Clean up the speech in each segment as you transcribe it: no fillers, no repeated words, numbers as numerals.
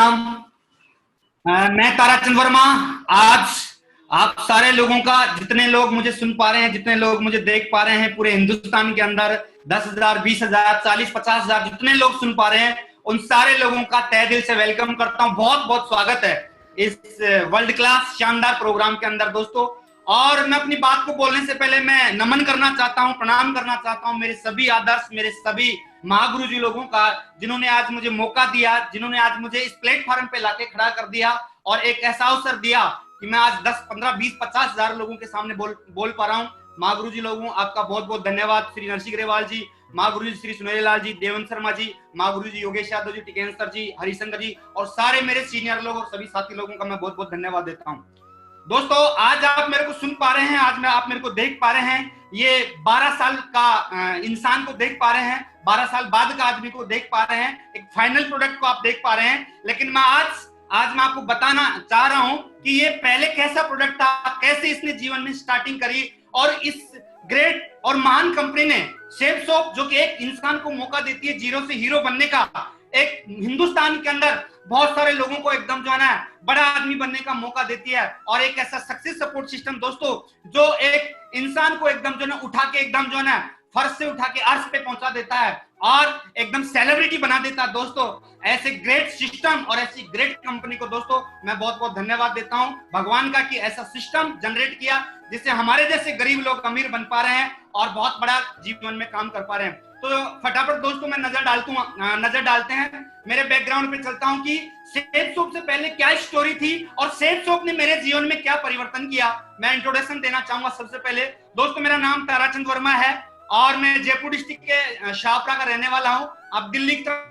प्रणाम। मैं ताराचंद वर्मा। आज आप सारे लोगों का, जितने लोग मुझे सुन पा रहे हैं, जितने लोग मुझे देख पा रहे हैं पूरे हिंदुस्तान के अंदर, 10,000, 20,000, 40, 50,000 जितने लोग सुन पा रहे हैं, उन सारे लोगों का तहे दिल से वेलकम करता हूं। बहुत बहुत स्वागत है इस वर्ल्ड क्लास शानदार प्रोग्राम के अंदर दोस्तों। और मैं अपनी बात को बोलने से पहले मैं नमन करना चाहता हूं, प्रणाम करना चाहता हूं मेरे सभी आदर्श, मेरे सभी महागुरु जी लोगों का, जिन्होंने आज मुझे मौका दिया, जिन्होंने आज मुझे इस प्लेटफॉर्म पे लाके खड़ा कर दिया और एक ऐसा अवसर दिया कि मैं आज 10, 15, 20, 50,000 लोगों के सामने बोल पा रहा हूँ। महागुरु जी लोगों, आपका बहुत बहुत धन्यवाद। श्री नरसिंह ग्रेवाल जी, महागुरु जी श्री सुनेरी लाल जी, देवेंद्र शर्मा जी, महागुरु जी योगेश यादव जी, टिकेंद्र सर जी, हरिशंकर जी और सारे मेरे सीनियर लोग और सभी साथी लोगों का मैं बहुत बहुत धन्यवाद देता हूँ। दोस्तों, आज आप मेरे को सुन पा रहे हैं, आज आप मेरे को देख पा रहे हैं, ये 12 साल का इंसान को देख पा रहे हैं, 12 साल बाद का आदमी को देख पा रहे हैं, एक फाइनल प्रोडक्ट को आप देख पा रहे हैं। लेकिन मैं आज मैं आपको बताना चाह रहा हूं कि ये पहले कैसा प्रोडक्ट था, कैसे इसने जीवन में स्टार्टिंग करी और इस ग्रेट और महान कंपनी ने शेप शॉप, जो कि एक इंसान को मौका देती है जीरो से हीरो बनने का, एक हिंदुस्तान के अंदर बहुत सारे लोगों को एकदम जो है ना बड़ा आदमी बनने का मौका देती है, और एक ऐसा सक्सेस सपोर्ट सिस्टम दोस्तों जो एक इंसान को एकदम जो है उठा के एकदम जो है ना फर्श से उठा के अर्श पे पहुंचा देता है और एकदम सेलिब्रिटी बना देता है। दोस्तों, ऐसे ग्रेट सिस्टम और ऐसी ग्रेट कंपनी को दोस्तों मैं बहुत बहुत धन्यवाद देता हूं भगवान का कि ऐसा सिस्टम जनरेट किया जिससे हमारे जैसे गरीब लोग अमीर बन पा रहे हैं और बहुत बड़ा जीवन में काम कर पा रहे हैं। तो फटाफट दोस्तों मैं नजर डालते हैं, मेरे बैकग्राउंड पे चलता हूं कि शेप शॉप से पहले क्या स्टोरी थी और शेप शॉप ने मेरे जीवन में क्या परिवर्तन किया। मैं इंट्रोडक्शन देना चाहूंगा। सबसे पहले दोस्तों, मेरा नाम ताराचंद वर्मा है और मैं जयपुर डिस्ट्रिक्ट के शाहपुरा का रहने वाला हूं। अब दिल्ली की तरफ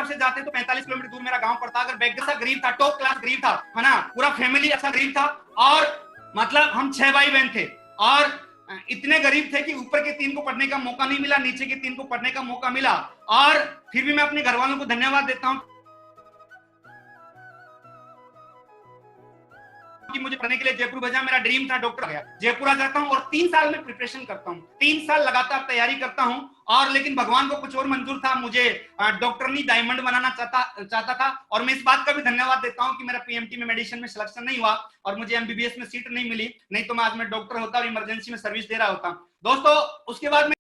से जाते तो 45 किलोमीटर दूर मेरा गांव पड़ता। अगर बैकग्राउंड गरीब था, टॉप क्लास गरीब था, है ना, पूरा फैमिली अच्छा गरीब था और मतलब हम 6 भाई बहन थे और इतने गरीब थे कि ऊपर के 3 को पढ़ने का मौका नहीं मिला, नीचे के 3 को पढ़ने का मौका मिला। और फिर भी मैं अपने घर वालों को धन्यवाद देता हूं कि मुझे पढ़ने के लिए जयपुर भेजा। मेरा ड्रीम था डॉक्टर गया, जयपुर आ जाता हूं और 3 साल में प्रिपरेशन करता हूं, 3 साल लगातार तैयारी करता हूं। और लेकिन भगवान को कुछ और मंजूर था, मुझे डॉक्टर नहीं डायमंड बनाना चाहता था। और मैं इस बात का भी धन्यवाद देता हूं कि मेरा पीएमटी में मेडिसिन में सिलेक्शन नहीं हुआ और मुझे एमबीबीएस में सीट नहीं मिली, नहीं तो मैं आज मैं डॉक्टर होता और इमरजेंसी में सर्विस दे रहा होता। दोस्तों, उसके बाद में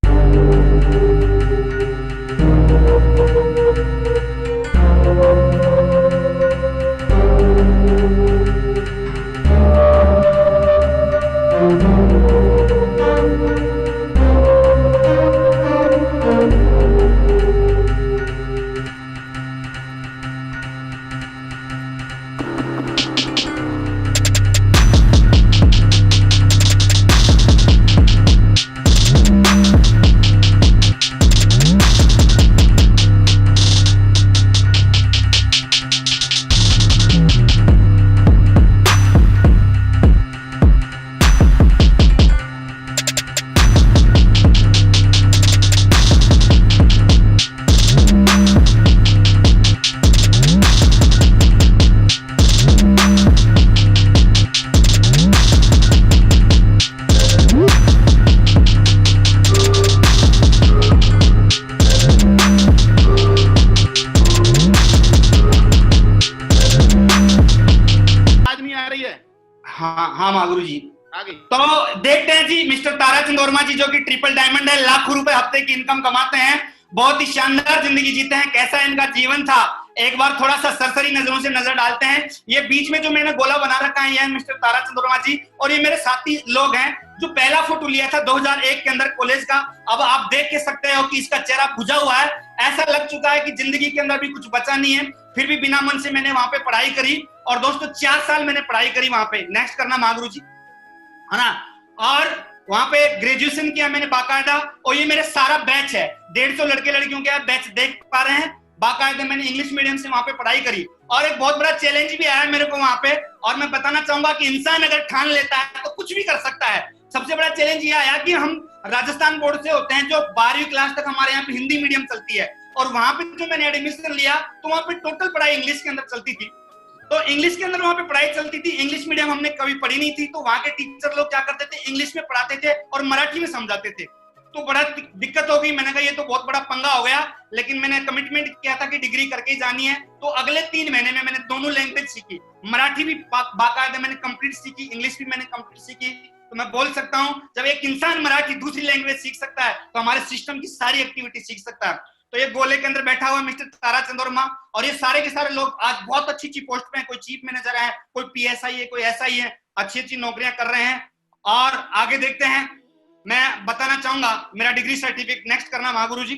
हाँ महागुरु जी आगे तो देखते हैं जी, मिस्टर ताराचंद वर्मा जी जो कि ट्रिपल डायमंड है, लाखों रुपए हफ्ते की इनकम कमाते हैं, बहुत ही शानदार जिंदगी जीते हैं। कैसा इनका जीवन था एक बार थोड़ा सा सरसरी नजरों से नजर डालते हैं। ये बीच में जो मैंने गोला बना रखा है, यह मिस्टर ताराचंद वर्मा जी और ये मेरे साथी लोग हैं जो पहला फोटो लिया था 2001 के अंदर कॉलेज का। अब आप देख के सकते हो कि इसका चेहरा बुझा हुआ है, ऐसा लग चुका है कि जिंदगी के अंदर भी कुछ बचा नहीं है। फिर भी बिना मन से मैंने वहां पे पढ़ाई करी और दोस्तों 4 साल मैंने पढ़ाई करी वहां पे। नेक्स्ट करना महागुरु जी, है ना। और वहां पे ग्रेजुएशन किया मैंने बाकायदा और ये मेरे सारा बैच है, 150 लड़के लड़कियों का बैच देख पा रहे हैं। बाकायदा मैंने इंग्लिश मीडियम से वहां पे पढ़ाई करी और एक बहुत बड़ा चैलेंज भी आया मेरे को वहां पे, और मैं बताना चाहूंगा कि इंसान अगर ठान लेता है तो कुछ भी कर सकता है। सबसे बड़ा चैलेंज ये आया कि हम राजस्थान बोर्ड से होते हैं, जो 12वीं क्लास तक हमारे यहाँ पे हिंदी मीडियम चलती है और वहां पे जो मैंने एडमिशन लिया तो वहां पे टोटल पढ़ाई इंग्लिश के अंदर चलती थी। तो इंग्लिश के अंदर वहां पे पढ़ाई चलती थी, इंग्लिश मीडियम हमने कभी पढ़ी नहीं थी, तो वहां के टीचर लोग क्या करते थे, इंग्लिश में पढ़ाते थे और मराठी में समझाते थे। तो बड़ा दिक्कत हो गई। मैंने कहा ये तो बहुत बड़ा पंगा हो गया, लेकिन मैंने कमिटमेंट किया था कि डिग्री करके ही जानी है। तो अगले 3 महीने में मैंने दोनों लैंग्वेज सीखी, मराठी भी बाकायदा मैंने कंप्लीट सीखी, इंग्लिश भी मैंने कंप्लीट सीखी। तो मैं बोल सकता हूं जब एक इंसान मराठी दूसरी लैंग्वेज सीख सकता है तो हमारे सिस्टम की सारी एक्टिविटी सीख सकता है। तो ये गोले के अंदर बैठा हुआ मिस्टर ताराचंद वर्मा, और ये सारे के सारे लोग आज बहुत अच्छी अच्छी पोस्ट पे हैं। कोई चीफ मैनेजर है, कोई पीएसआई है, कोई एसआई है, अच्छी अच्छी नौकरियां कर रहे हैं। और आगे देखते हैं। मैं बताना चाहूंगा मेरा डिग्री सर्टिफिकेट नेक्स्ट करना महागुरु जी।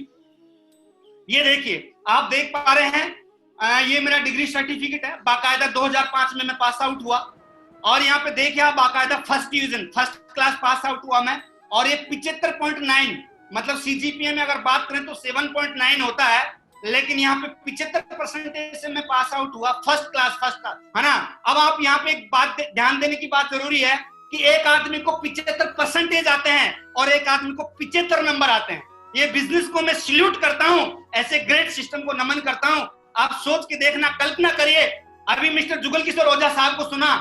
ये देखिए आप देख पा रहे हैं, ये मेरा डिग्री सर्टिफिकेट है। बाकायदा 2005 में मैं पास आउट हुआ, और यहाँ पे देखिए आप बाकायदा first division first class pass out हुआ मैं। और ये 75.9 मतलब सीजीपीए में अगर बात करें तो 7.9 होता है, लेकिन यहाँ पे 75% से मैं पास आउट हुआ फर्स्ट क्लास है ना। अब आप यहाँ पे एक बात ध्यान देने की बात जरूरी है कि एक आदमी को 75% आते हैं और एक आदमी को 75 नंबर आते हैं। ये बिजनेस को मैं सल्यूट करता हूं, ऐसे ग्रेट सिस्टम को नमन करता हूं। आप सोच के देखना, कल्पना करिए, अभी मिस्टर जुगल किशोर ओझा साहब को सुना,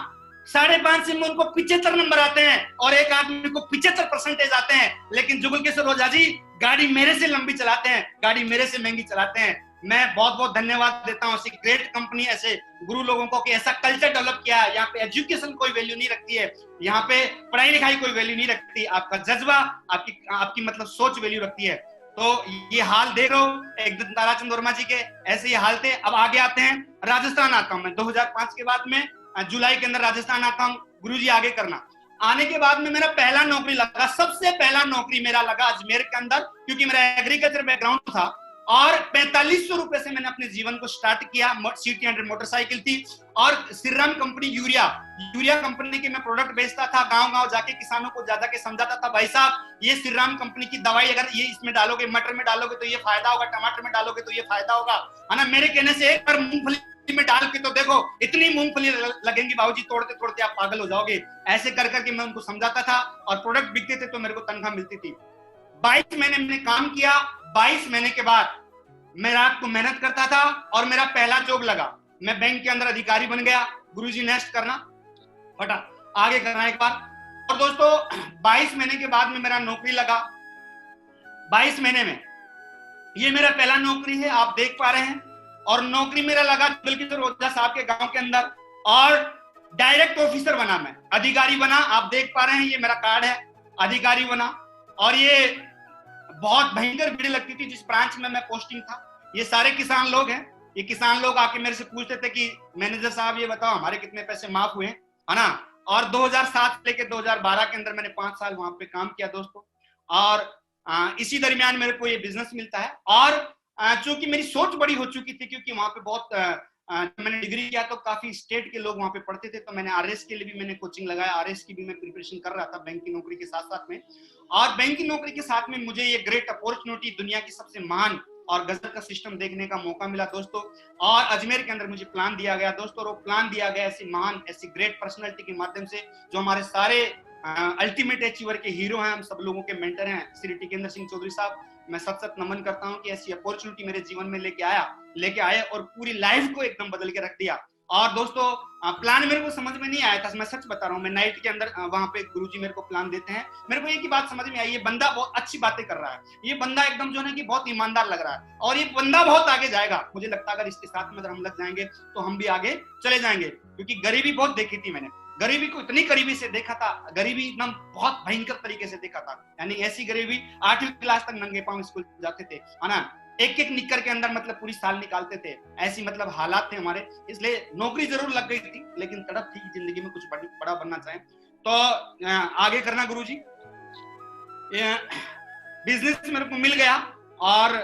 5.5 में उनको 75 नंबर आते हैं और एक आदमी को 75% आते हैं। लेकिन जुगल किशोर ओझा जी गाड़ी मेरे से लंबी चलाते हैं, गाड़ी मेरे से महंगी चलाते हैं। मैं बहुत बहुत धन्यवाद देता हूँ ऐसी ग्रेट कंपनी, ऐसे गुरु लोगों को कि ऐसा कल्चर डेवलप किया है। यहाँ पे एजुकेशन कोई वैल्यू नहीं रखती है, यहाँ पे पढ़ाई लिखाई कोई वैल्यू नहीं रखती, आपका जज्बा, आपकी मतलब सोच वैल्यू रखती है। तो ये हाल देख रहे हो एक दिन ताराचंद वर्मा जी के, ऐसे ये हाल थे। अब आगे आते हैं, राजस्थान आता हूँ मैं 2005 के बाद में जुलाई के अंदर राजस्थान आता हूँ। गुरुजी आगे करना। आने के बाद में मेरा पहला नौकरी लगा, सबसे पहला नौकरी मेरा लगा अजमेर के अंदर, क्योंकि मेरा एग्रीकल्चर बैकग्राउंड था। और 4500 रुपए से मैंने अपने जीवन को स्टार्ट किया। CT100 मोटरसाइकिल थी और श्रीराम कंपनी यूरिया कंपनी के मैं प्रोडक्ट बेचता था। गांव-गांव जाके किसानों को ज्यादा के समझाता था, भाई साहब ये श्रीराम कंपनी की दवाई अगर ये इसमें डालोगे, मटर में डालोगे तो ये फायदा होगा, टमाटर में डालोगे तो ये फायदा होगा, है ना। मेरे कहने से एक बार मूंगफली में डाल के तो देखो, इतनी मूंगफली लगेंगी बाबूजी, तोड़ते तोड़ते आप पागल हो जाओगे। ऐसे कर करके मैं उनको समझाता था और प्रोडक्ट बिकते थे तो मेरे को तनख्वाह मिलती थी। 22 महीने मैंने काम किया। 22 महीने के बाद मैं रात को मेहनत करता था और मेरा पहला जॉब लगा। मैं बैंक के अंदर अधिकारी बन गया। गुरुजी नेक्स्ट करना, फटा आगे करना एक बार। और दोस्तों 22 महीने के बाद में मेरा नौकरी लगा। 22 महीने में ये मेरा पहला नौकरी है, आप देख पा रहे हैं। और नौकरी मेरा लगा जुगल किशोर ओझा साहब के गांव के अंदर, और डायरेक्ट ऑफिसर बना, मैं अधिकारी बना। आप देख पा रहे हैं ये मेरा कार्ड है, अधिकारी बना। और ये बहुत भयंकर भीड़ लगती थी जिस ब्रांच में मैं पोस्टिंग था। ये सारे किसान लोग हैं। ये किसान लोग आके मेरे से पूछते थे कि मैनेजर साहब ये बताओ हमारे कितने पैसे माफ हुए, है ना। और 2007 से लेकर 2012 के अंदर मैंने 5 साल वहां पे काम किया दोस्तों। और इसी दरमियान मेरे को ये बिजनेस मिलता है। और चूंकि मेरी सोच बड़ी हो चुकी थी, क्योंकि वहां पे बहुत मैंने डिग्री किया तो काफी स्टेट के लोग वहां पे पढ़ते थे, तो मैंने आरएस के लिए भी मैंने कोचिंग लगाया। आरएस की भी मैं प्रिपरेशन कर रहा था बैंक की नौकरी के साथ साथ में। और बैंक की नौकरी के साथ में मुझे ये ग्रेट अपॉर्चुनिटी, दुनिया की सबसे महान और गजब का सिस्टम देखने का मौका मिला दोस्तों। और अजमेर के अंदर मुझे प्लान दिया गया दोस्तों, और वो प्लान दिया गया ऐसी महान, ऐसी ग्रेट पर्सनैलिटी के माध्यम से, जो हमारे सारे अल्टीमेट अचीवर के हीरो हैं, हम सब लोगों के मेंटर हैं, श्री टिकेंद्र सिंह चौधरी साहब। मैं सत नमन करता हूं कि ऐसी अपॉर्चुनिटी मेरे जीवन में लेके आए और पूरी लाइफ को एकदम बदल के रख दिया। और दोस्तों प्लान मेरे को समझ में नहीं आया था, मैं सच बता रहा हूँ। मैं नाइट के अंदर वहां पे गुरुजी मेरे को प्लान देते हैं, मेरे को एक ही बात समझ में आई, ये बंदा बहुत अच्छी बातें कर रहा है, ये बंदा एकदम जो है कि बहुत ईमानदार लग रहा है, और ये बंदा बहुत आगे जाएगा। मुझे लगता है अगर इसके साथ में अगर हम लग जाएंगे तो हम भी आगे चले जाएंगे। क्योंकि गरीबी बहुत देखी थी मैंने, गरीबी को इतनी करीबी से देखा था, गरीबी एकदम बहुत भयंकर तरीके से देखा था। यानी ऐसी गरीबी 8वीं क्लास तक नंगे पांव स्कूल जाते थे, है ना। एक निक्कर के अंदर मतलब पूरी साल निकालते थे, ऐसी मतलब हालात थे हमारे। इसलिए नौकरी जरूर लग गई थी, लेकिन तड़प थी कि जिंदगी में कुछ बड़ा बनना चाहे। तो आगे करना गुरुजी। बिजनेस मेरे को मिल गया, और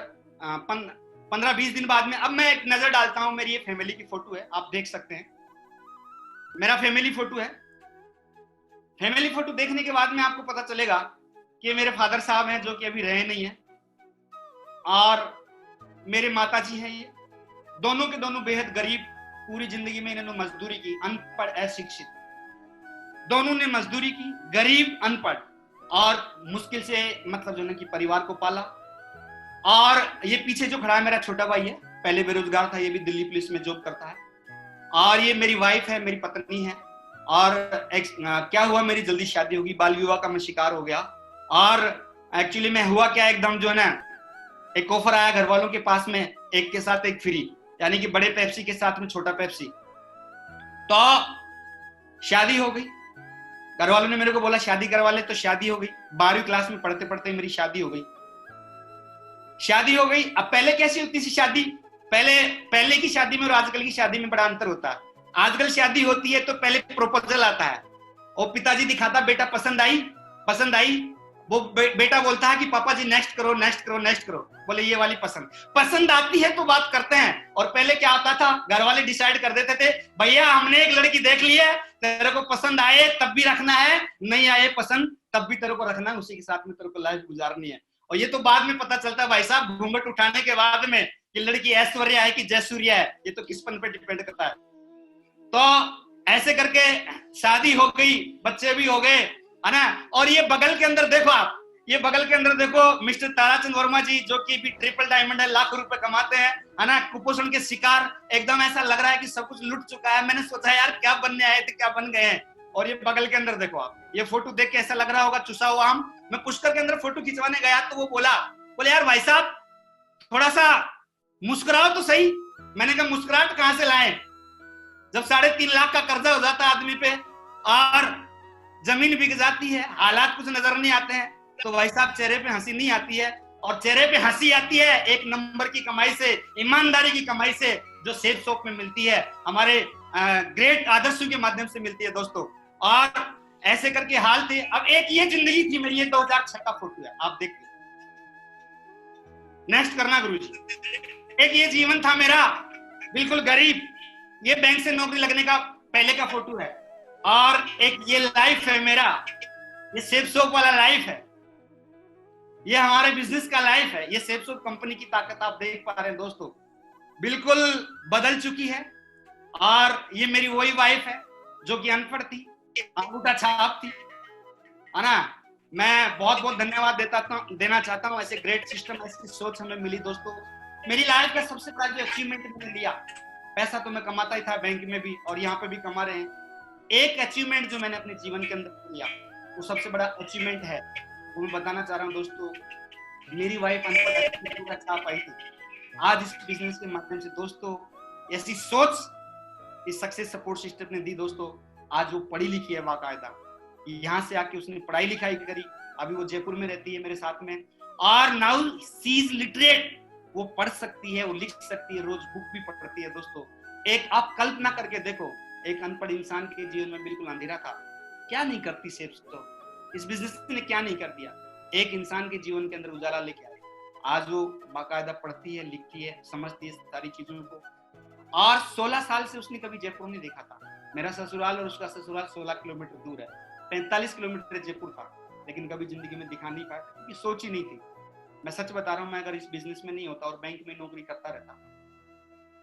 15-20 दिन बाद में अब मैं एक नजर डालता हूं। मेरी ये फैमिली की फोटो है, आप देख सकते हैं, मेरा फैमिली फोटो है। फैमिली फोटो देखने के बाद में आपको पता चलेगा कि मेरे फादर साहब हैं जो कि अभी रहे नहीं है, और मेरे माता जी हैं। ये दोनों के दोनों बेहद गरीब, पूरी जिंदगी में इन्होंने मजदूरी की, अनपढ़ अशिक्षित, दोनों ने मजदूरी की, गरीब अनपढ़, और मुश्किल से मतलब जो है कि परिवार को पाला। और ये पीछे जो खड़ा है मेरा छोटा भाई है, पहले बेरोजगार था, ये भी दिल्ली पुलिस में जॉब करता है। और ये मेरी वाइफ है, मेरी पत्नी है। और क्या हुआ, मेरी जल्दी शादी होगी, बाल विवाह का मैं शिकार हो गया। और एक्चुअली में हुआ क्या, एकदम जो है ना, एक ऑफर आया घर वालों के पास में, एक के साथ एक फ्री, यानी कि बड़े पेप्सी के साथ में छोटा पेप्सी। तो शादी हो गई, घर वालों ने मेरे को बोला शादी करवा ले, तो शादी हो गई। 12वीं क्लास में पढ़ते पढ़ते मेरी शादी हो गई। शादी हो गई। अब पहले कैसी होती थी शादी, पहले की शादी में और आजकल की शादी में बड़ा अंतर होता है। आजकल शादी होती है तो पहले प्रपोजल आता है, और पिताजी दिखाता बेटा पसंद आई, पसंद आई। वो बेटा बोलता है कि पापा जी नेक्स्ट करो, नेक्स्ट करो, नेक्स्ट करो। बोले ये वाली पसंद आती है तो बात करते हैं। और पहले क्या होता था, घर वाले डिसाइड कर देते थे, भैया हमने एक लड़की देख ली है, तेरे को पसंद आए तब भी रखना है, नहीं आए पसंद तब भी तेरे को रखना है, उसी के साथ में तेरे को लाइफ गुजारनी है। और ये तो बाद में पता चलता है भाई साहब, घूंघट उठाने के बाद में, कि लड़की ऐश्वर्या है कि जयसूर्या है, ये तो किस्मत पे डिपेंड करता है। तो ऐसे करके शादी हो गई, बच्चे भी हो गए, है ना। और ये बगल के अंदर देखो आप, ये बगल के अंदर देखो मिस्टर ताराचंद वर्मा जी, जो कि भी ट्रिपल डायमंड है, लाखों रुपए कमाते हैं, है ना। कुपोषण के शिकार, एकदम ऐसा लग रहा है कि सब कुछ लुट चुका है। मैंने सोचा यार क्या बनने आए थे, क्या बन गए हैं। और ये बगल के अंदर देखो आप, ये फोटो देख के ऐसा लग रहा होगा चुसा हुआ आम। मैं पुष्कर के अंदर फोटो खिंचवाने गया तो वो बोले यार भाई साहब थोड़ा सा मुस्कुराओ तो सही। मैंने कहा मुस्कुराहट कहां से लाए, जब 3.5 लाख का कर्जा हो जाता है आदमी पे, और जमीन बिक जाती है, हालात कुछ नजर नहीं आते हैं, तो भाई साहब चेहरे पे हंसी नहीं आती है। और चेहरे पे हंसी आती है एक नंबर की कमाई से, ईमानदारी की कमाई से, जो सेफ शॉप में मिलती है, हमारे ग्रेट आदर्शों के माध्यम से मिलती है दोस्तों। और ऐसे करके हाल थे। अब एक ये जिंदगी थी मेरी, ये 2006 का फोटो है, आप देखिए, नेक्स्ट करना गुरुजी। एक ये जीवन था मेरा, बिल्कुल गरीब, ये बैंक से नौकरी लगने का पहले का फोटो है। और एक ये लाइफ है मेरा, ये सेफ शॉप वाला लाइफ है, ये हमारे बिजनेस का लाइफ है। ये सेफ शॉप कंपनी की ताकत आप देख पा रहे हैं दोस्तों, बिल्कुल बदल चुकी है। और ये मेरी वही वाइफ है जो कि अनपढ़ थी, अंगूठा छाप थी, है ना। मैं बहुत बहुत धन्यवाद देना चाहता हूँ, ऐसे ग्रेट सिस्टम, ऐसी सोच हमें मिली दोस्तों। मेरी लाइफ का सबसे बड़ा जो अचीवमेंट मैंने लिया, पैसा तो मैं कमाता ही था बैंक में भी और यहाँ पे भी कमा रहे हैं, एक अचीवमेंट जो मैंने अपने जीवन के अंदर लिया, वो सबसे बड़ा अचीवमेंट है, वो मैं बताना चाह रहा हूँ दोस्तों। मेरी वाइफ अनपढ़ छाप आई थी, आज इस बिजनेस के माध्यम से दोस्तों ऐसी सोच इस सक्सेस सपोर्ट सिस्टम ने दी दोस्तों। आज वो पढ़ी लिखी है बाकायदा, यहाँ से आके उसने पढ़ाई लिखाई करी, अभी वो जयपुर में रहती है मेरे साथ में, और नाउ शी इज लिटरेट, वो पढ़ सकती है, वो लिख सकती है, रोज बुक भी पढ़ती है दोस्तों। एक आप कल्पना करके देखो, एक अनपढ़ इंसान के जीवन में बिल्कुल अंधेरा था, क्या नहीं करती सेफ तो, इस बिजनेस ने क्या नहीं कर दिया, एक इंसान के जीवन के अंदर उजाला लेके आए। आज वो बाकायदा पढ़ती है, लिखती है, समझती है सारी चीजों को। और 16 साल से उसने कभी जयपुर नहीं देखा था। मेरा ससुराल और उसका ससुराल 16 किलोमीटर दूर है, 45 किलोमीटर जयपुर था, लेकिन कभी जिंदगी में दिखा नहीं पाया क्योंकि सोच ही नहीं थी। मैं सच बता रहा हूँ, मैं अगर इस बिजनेस में नहीं होता और बैंक में नौकरी करता रहता,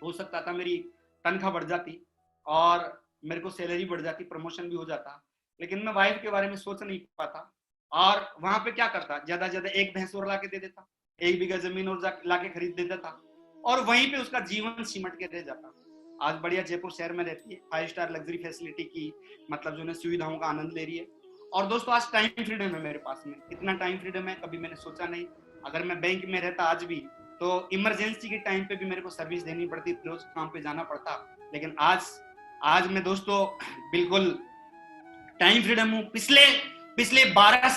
हो सकता था मेरी तनख्वाह बढ़ जाती और मेरे को सैलरी बढ़ जाती, प्रमोशन भी हो जाता, लेकिन मैं वाइफ के बारे में सोच नहीं पाता। और वहां पे क्या करता, ज्यादा ज्यादा एक भैंस और लाके दे देता, 1 बीघा जमीन और लाके खरीद दे देता, और वहीं पे उसका जीवन सिमट के रह जाता। आज बढ़िया जयपुर शहर में रहती है, 5 स्टार लग्जरी फैसिलिटी की, मतलब जो है सुविधाओं का आनंद ले रही है। और दोस्तों आज टाइम फ्रीडम है मेरे पास में, इतना टाइम फ्रीडम है कभी मैंने सोचा नहीं। अगर मैं बैंक में रहता आज भी, तो इमरजेंसी के टाइम पे भी मेरे को सर्विस देनी पड़ती, रोज काम पे जाना पड़ता, लेकिन आज मैं दोस्तों बिल्कुल टाइम फ्रीडम हूँ। पिछले 12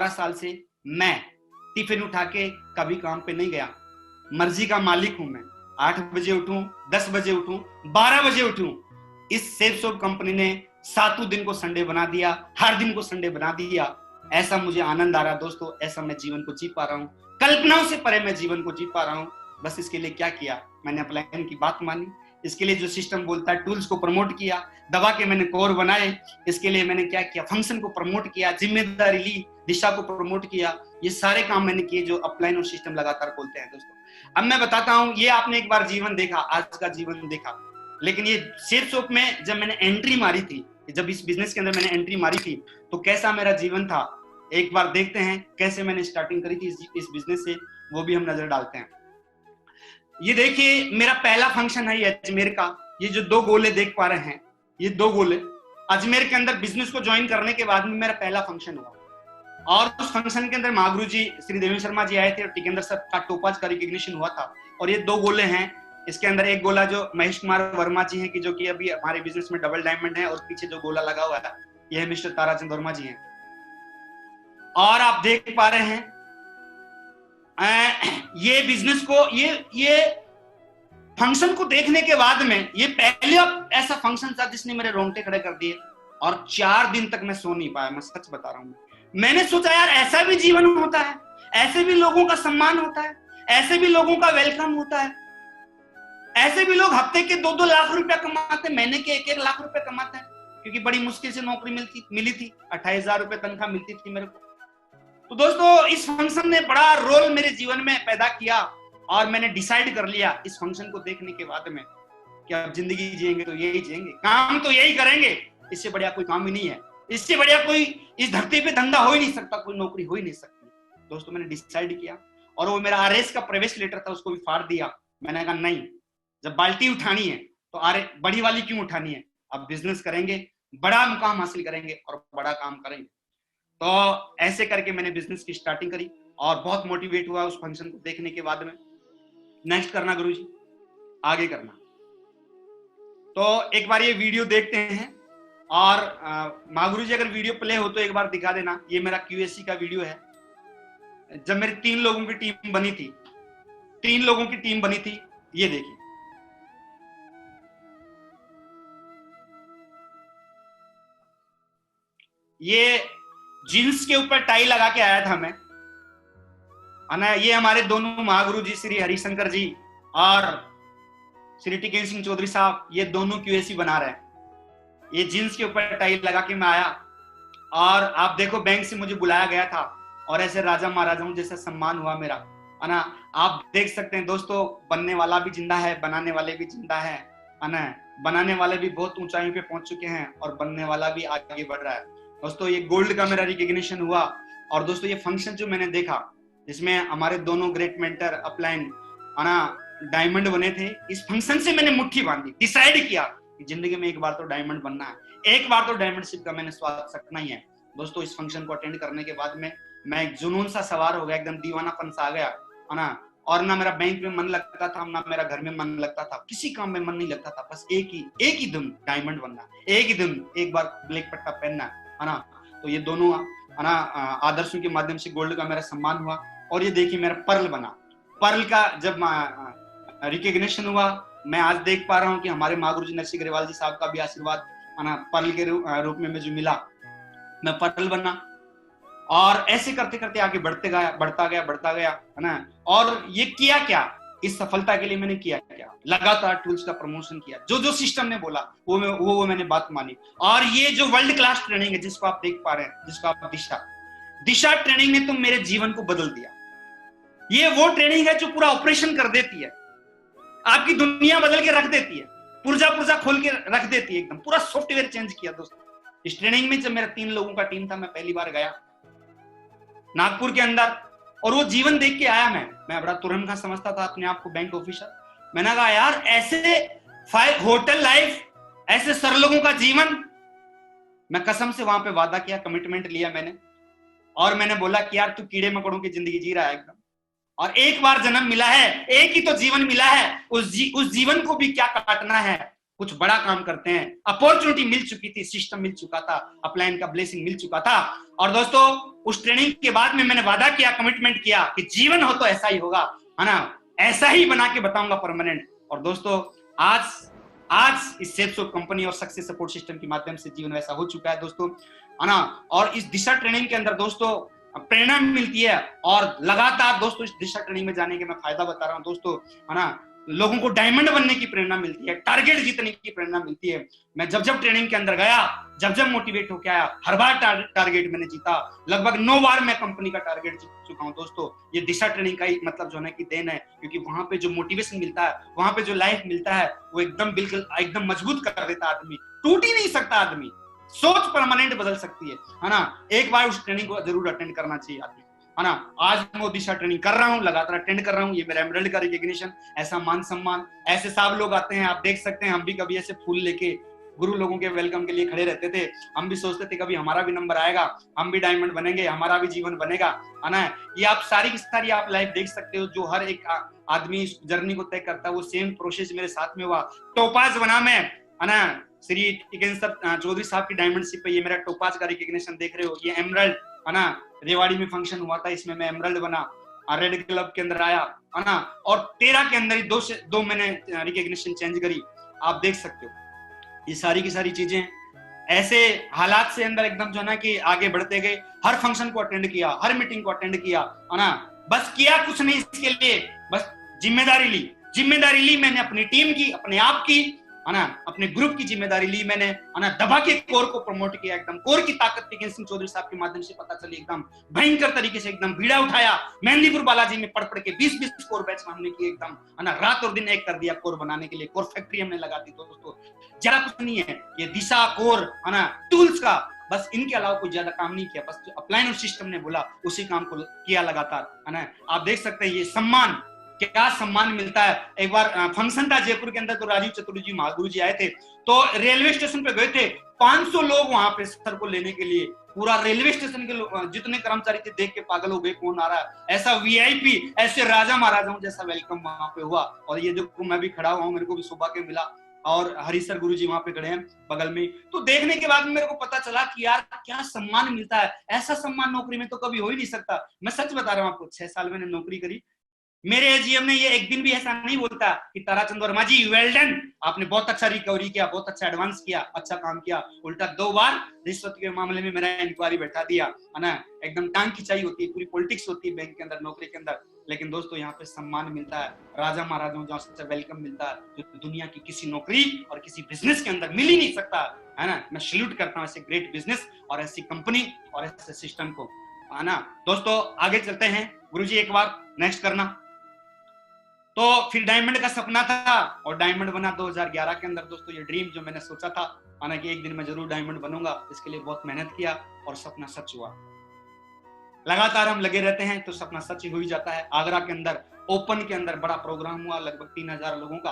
साल से मैं टिफिन उठा के कभी काम पे नहीं गया, मर्जी का मालिक हूं मैं। 8 बजे उठूं, 10 बजे उठूं, 12 बजे उठूं, इस सेफ शॉप कंपनी ने 7 दिन को संडे बना दिया, हर दिन को संडे बना दिया। ऐसा मुझे आनंद आ रहा है दोस्तों, ऐसा मैं जीवन को जी पा रहा हूँ, कल्पनाओं से परे मैं जीवन को जी पा रहा हूँ। बस इसके लिए क्या किया, मैंने अपलाइन की बात मानी, इसके लिए जो सिस्टम बोलता है टूल्स को प्रमोट किया, दबा के मैंने कोर बनाए, इसके लिए मैंने क्या किया, फंक्शन को प्रमोट किया, जिम्मेदारी ली, दिशा को प्रमोट किया, ये सारे काम मैंने किए जो अपलाइन और सिस्टम लगातार खोलते हैं दोस्तों। अब मैं बताता हूँ, ये आपने एक बार जीवन देखा, आज का जीवन देखा, लेकिन ये सेफ शॉप में जब मैंने एंट्री मारी थी, जब इस बिजनेस के अंदर मैंने एंट्री मारी थी, तो कैसा मेरा जीवन था, एक बार देखते हैं कैसे मैंने स्टार्टिंग करी थी इस बिजनेस से, वो भी हम नजर डालते हैं। ये देखिए मेरा पहला फंक्शन है ये अजमेर का, ये जो 2 गोले देख पा रहे हैं, ये 2 गोले अजमेर के अंदर बिजनेस को ज्वाइन करने के बाद में मेरा पहला फंक्शन हुआ। और उस फंक्शन के अंदर महागुरु जी श्री देवेंद्र शर्मा जी आए थे और टिकेंद्र सर का टोपाज का रिकॉग्निशन हुआ था। और ये 2 गोले हैं, इसके अंदर एक गोला जो महेश कुमार वर्मा जी हैं कि जो कि अभी हमारे बिजनेस में डबल डायमंड है, और पीछे जो गोला लगा हुआ है ये मिस्टर ताराचंद वर्मा जी हैं। और आप देख पा रहे हैं ये बिजनेस को, ये फंक्शन को देखने के बाद में, ये पहले ऐसा फंक्शन था जिसने मेरे रोंगटे खड़े कर दिए, और 4 दिन तक मैं सो नहीं पाया, मैं सच बता रहा हूं। मैंने सोचा यार ऐसा भी जीवन होता है, ऐसे भी लोगों का सम्मान होता है, ऐसे भी लोगों का वेलकम होता है, ऐसे भी लोग हफ्ते के 2-2 लाख रुपया कमाते हैं, महीने के 1-1 लाख रुपया कमाते हैं, क्योंकि बड़ी मुश्किल से नौकरी मिली थी, 28,000 रुपये तनख्वाह मिलती थी मेरे को। तो दोस्तों इस फंक्शन ने बड़ा रोल मेरे जीवन में पैदा किया, और मैंने डिसाइड कर लिया इस फंक्शन को देखने के बाद में कि अब जिंदगी जिएंगे तो यही जिएंगे, काम तो यही करेंगे, इससे बढ़िया कोई काम ही नहीं है, इससे बढ़िया कोई इस धरती पे धंधा हो ही नहीं सकता, कोई नौकरी हो ही नहीं सकती। दोस्तों मैंने डिसाइड किया, और वो मेरा आरएस का प्रवेश लेटर था उसको भी फाड़ दिया। मैंने कहा नहीं, जब बाल्टी उठानी है तो बड़ी वाली क्यों उठानी है, अब बिजनेस करेंगे, बड़ा मुकाम हासिल करेंगे और बड़ा काम करेंगे। तो ऐसे करके मैंने बिजनेस की स्टार्टिंग करी, और बहुत मोटिवेट हुआ उस फंक्शन को देखने के बाद में। नेक्स्ट करना गुरुजी, आगे करना। तो एक बार ये वीडियो देखते हैं, और महागुरु जी अगर वीडियो प्ले हो तो एक बार दिखा देना। ये मेरा QSC का वीडियो है, जब मेरी 3 लोगों की टीम बनी थी, 3 लोगों की टीम बनी थी। ये देखिए, ये जींस के ऊपर टाई लगा के आया था मैं, है ना। ये हमारे दोनों महागुरु जी श्री हरिशंकर जी और श्री टिकेंद्र सिंह चौधरी साहब, ये दोनों QSC बना रहे हैं। ये जींस के ऊपर टाई लगा के मैं आया, और आप देखो बैंक से मुझे बुलाया गया था, और ऐसे राजा महाराजाओं जैसा सम्मान हुआ मेरा, है ना। आप देख सकते हैं दोस्तों, बनने वाला भी जिंदा है, बनाने वाले भी जिंदा है ना। बनाने वाले भी बहुत ऊंचाइयों पे पहुंच चुके हैं, और बनने वाला भी आगे बढ़ रहा है। दोस्तों ये गोल्ड का मेरा रिकॉग्निशन हुआ। और दोस्तों ये फंक्शन जो मैंने देखा, जिसमें हमारे दोनों ग्रेट मेंटर अपलाइन, है ना, डायमंड बने थे, इस फंक्शन से मैंने मुट्ठी बांधी, डिसाइड किया कि जिंदगी में एक बार तो डायमंड बनना है, एक बार तो डायमंडशिप का मैंने स्वाद सकना ही है। दोस्तों इस फंक्शन को अटेंड करने के बाद में मैं एक जुनून सा सवार हो गया, एकदम दीवानापन सा आ गया, है ना। और ना मेरा बैंक में मन लगता था, ना मेरा घर में मन लगता था, किसी काम में मन नहीं लगता था, बस एक ही दिन डायमंड बनना, एक ही दिन एक बार ब्लैक पट्टा पहनना, है ना। तो ये दोनों, है ना, आदर्शों के माध्यम से गोल्ड का मेरा सम्मान हुआ। और ये देखिए मेरा पर्ल बना। पर्ल का जब रिकॉग्निशन हुआ, मैं आज देख पा रहा हूँ कि हमारे महागुरु जी नरसिंह ग्रेवाल जी साहब का भी आशीर्वाद, है ना, पर्ल के रूप में मुझे मिला, मैं पर्ल बना। और ऐसे करते करते आगे बढ़ता गया, है ना। और ये किया क्या, इस सफलता के लिए मैंने किया क्या, लगातार टूल्स का प्रमोशन किया, जो सिस्टम ने बोला वो मैंने बात मानी। और ये जो वर्ल्ड क्लास ट्रेनिंग है जिसको आप देख पा रहे हैं, जिसको आप दिशा ट्रेनिंग ने तो मेरे जीवन को बदल दिया। ये वो ट्रेनिंग है जो पूरा ऑपरेशन कर देती है, आपकी दुनिया बदल के रख देती है, पुर्जा खोल के रख देती है, एकदम पूरा सॉफ्टवेयर चेंज किया। दोस्तों इस ट्रेनिंग में जब मेरा 3 लोगों का टीम था, मैं पहली बार गया नागपुर के अंदर, और वो जीवन देख के आया। मैं बड़ा तुरंत का समझता था अपने आप को बैंक ऑफिसर। मैंने कहा यार ऐसे होटल लाइफ, ऐसे सर लोगों का जीवन। मैं कसम से वहां पे वादा किया, कमिटमेंट लिया मैंने, और मैंने बोला कि यार तू कीड़े मकोड़ों की जिंदगी जी रहा है एकदम, और एक बार जन्म मिला है, एक ही तो जीवन मिला है, उस जीवन को भी क्या काटना है, कुछ बड़ा काम करते हैं। अपॉर्चुनिटी मिल चुकी थी, सिस्टम मिल चुका था, अपलाइन का ब्लेसिंग मिल चुका था। और दोस्तों उस ट्रेनिंग के बाद में मैंने वादा किया, कमिटमेंट किया कि जीवन हो तो ऐसा ही होगा, है ना, ऐसा ही बना के बताऊंगा परमानेंट। और दोस्तों आज इस सेफ सोप कंपनी और सक्सेस सपोर्ट सिस्टम के माध्यम से जीवन वैसा हो चुका है दोस्तों, है ना। और इस दिशा ट्रेनिंग के अंदर दोस्तों प्रेरणा मिलती है, और लगातार दोस्तों इस दिशा ट्रेनिंग में जाने के मैं फायदा बता रहा हूँ दोस्तों, है ना। लोगों को डायमंड बनने की प्रेरणा मिलती है, टारगेट जीतने की प्रेरणा मिलती है। मैं जब ट्रेनिंग के अंदर गया, जब मोटिवेट होकर आया, हर बार टारगेट मैंने जीता। लगभग 9 बार मैं कंपनी का टारगेट जीत चुका हूं दोस्तों। ये दिशा ट्रेनिंग का ही मतलब जो है कि देन है, क्योंकि वहां पे जो मोटिवेशन मिलता है, वहां पे जो लाइफ मिलता है, वो बिल्कुल एकदम मजबूत कर देता है आदमी, टूट ही नहीं सकता आदमी, सोच परमानेंट बदल सकती है ना। एक बार उस ट्रेनिंग को जरूर अटेंड करना चाहिए आदमी, है ना। आज मैं दिशा ट्रेनिंग कर रहा हूँ, लगातार अटेंड कर रहा हूँ। ये मेरा एमरल्ड का रिकॉग्निशन, ऐसा मान सम्मान, ऐसे सब लोग आते हैं, आप देख सकते हैं। हम भी कभी ऐसे फूल लेके गुरु लोगों के वेलकम के लिए खड़े रहते थे। हम भी सोचते थे कभी हमारा भी नंबर आएगा, हम भी डायमंड बनेंगे, हमारा भी जीवन बनेगा, है ना। ये आप सारी की सारी आप लाइफ देख सकते हो, जो हर एक आदमी इस जर्नी को तय करता है, वो सेम प्रोसेस मेरे साथ में हुआ। टोपाज बना मैं, है ना, श्री चौधरी साहब की डायमंडशिप पे ये मेरा टोपाज का रिकॉग्निशन देख रहे हो। ये एमरल्ड, है ना, रेवाड़ी में फंक्शन हुआ था, इसमें मैं एमरल्ड बना, रेड क्लब के अंदर आया, है ना, और 13 के अंदर ही दो मैंने रिकॉग्निशन चेंज करी। आप देख सकते हो ये सारी की सारी चीजें ऐसे हालात से अंदर एकदम जो है ना कि आगे बढ़ते गए। हर फंक्शन को अटेंड किया, हर मीटिंग को अटेंड किया, है ना, बस किया कुछ नहीं इसके लिए, बस जिम्मेदारी ली मैंने, अपनी टीम की, अपने आप की, है ना, अपने ग्रुप की जिम्मेदारी ली मैंने, है ना, दबा के कोर को प्रमोट किया। एकदम कोर की ताकत टिकन सिंह चौधरी साहब के माध्यम से पता चली, एकदम भयंकर तरीके से एकदम भीड़ा उठाया। मेहंदीपुर बालाजी में पढ़ के 20-20 कोर बैच हमने किए, एकदम, है ना, रात और दिन एक कर दिया कोर बनाने के लिए। कोर फैक्ट्री हमने लगा दी दोस्तों। ज्यादा कुछ नहीं है, ये दिशा कोर, है ना, टूल्स का, बस इनके अलावा कोई ज्यादा काम नहीं किया, बस जो अपलाइन और सिस्टम ने बोला उसी काम को किया लगातार, है ना। आप देख सकते हैं ये सम्मान, क्या सम्मान मिलता है। एक बार फंक्शन था जयपुर के अंदर, तो राजीव चतुर्वेदी महागुरु जी आए थे, तो रेलवे स्टेशन पे गए थे, 500 लोग वहां पे सर को लेने के लिए, पूरा रेलवे स्टेशन के जितने कर्मचारी थे देख के पागल हो गए, कौन आ रहा है, ऐसा वीआईपी, ऐसे राजा महाराजाओं जैसा वेलकम वहां पे हुआ। और ये देखो मैं भी खड़ा हुआ हूँ, मेरे को भी सौभाग्य मिला, और हरीसर गुरु जी वहां पे खड़े हैं बगल में। तो देखने के बाद मेरे को पता चला कि यार क्या सम्मान मिलता है, ऐसा सम्मान नौकरी में तो कभी हो ही नहीं सकता। मैं सच बता रहा हूँ आपको, 6 साल मैंने नौकरी करी, मेरे एजीएम ने ये एक दिन भी ऐसा नहीं बोलता कि ताराचंद वर्मा जी वेल डन, आपने बहुत अच्छा रिकवरी किया, बहुत अच्छा एडवांस किया, अच्छा काम किया। उल्टा 2 बार रिश्वत के मामले में मेरा इंक्वायरी बैठा दिया, है ना, एकदम टांग खिंचाई होती है, पूरी पॉलिटिक्स होती है बैंक के अंदर, नौकरी के अंदर। लेकिन दोस्तों यहाँ पे सम्मान मिलता है, राजा महाराजाओं जैसा वेलकम मिलता है, जो दुनिया की किसी नौकरी और किसी बिजनेस के अंदर मिल ही नहीं सकता, है ना। मैं सैल्यूट करता हूँ ऐसे ग्रेट बिजनेस और ऐसी कंपनी और ऐसे सिस्टम को, है ना। दोस्तों आगे चलते हैं, गुरुजी एक बार नेक्स्ट करना। तो फिर डायमंड का सपना था और डायमंड बना 2011 के अंदर। दोस्तों ये ड्रीम जो मैंने सोचा था, माना कि एक दिन मैं जरूर डायमंड बनूंगा, इसके लिए बहुत मेहनत किया और सपना सच हुआ। लगातार हम लगे रहते हैं तो सपना सच ही हो ही जाता है। आगरा के अंदर ओपन के अंदर बड़ा प्रोग्राम हुआ, लगभग 3000 लोगों का,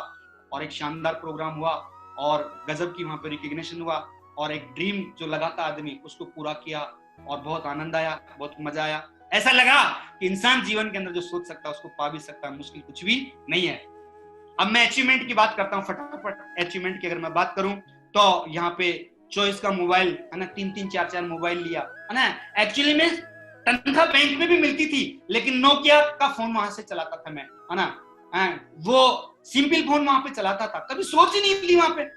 और एक शानदार प्रोग्राम हुआ और गजब की वहां पर रिकॉग्निशन हुआ, और एक ड्रीम जो लगा था आदमी उसको पूरा किया और बहुत आनंद आया, बहुत मजा आया। ऐसा लगा कि इंसान जीवन के अंदर जो सोच सकता है उसको पा भी सकता है, मुश्किल कुछ भी नहीं है। अब मैं अचीवमेंट की बात करता हूँ फटाफट। अचीवमेंट की अगर मैं बात करूं तो यहाँ पे चॉइस का मोबाइल, है ना, 3-3 4-4 मोबाइल लिया, है ना। एक्चुअली में तनख्वाह बैंक में भी मिलती थी, लेकिन नोकिया का फोन वहां से चलाता था मैं, है ना, वो सिंपल फोन वहां पे चलाता था। कभी सोच ही नहीं ली वहां पे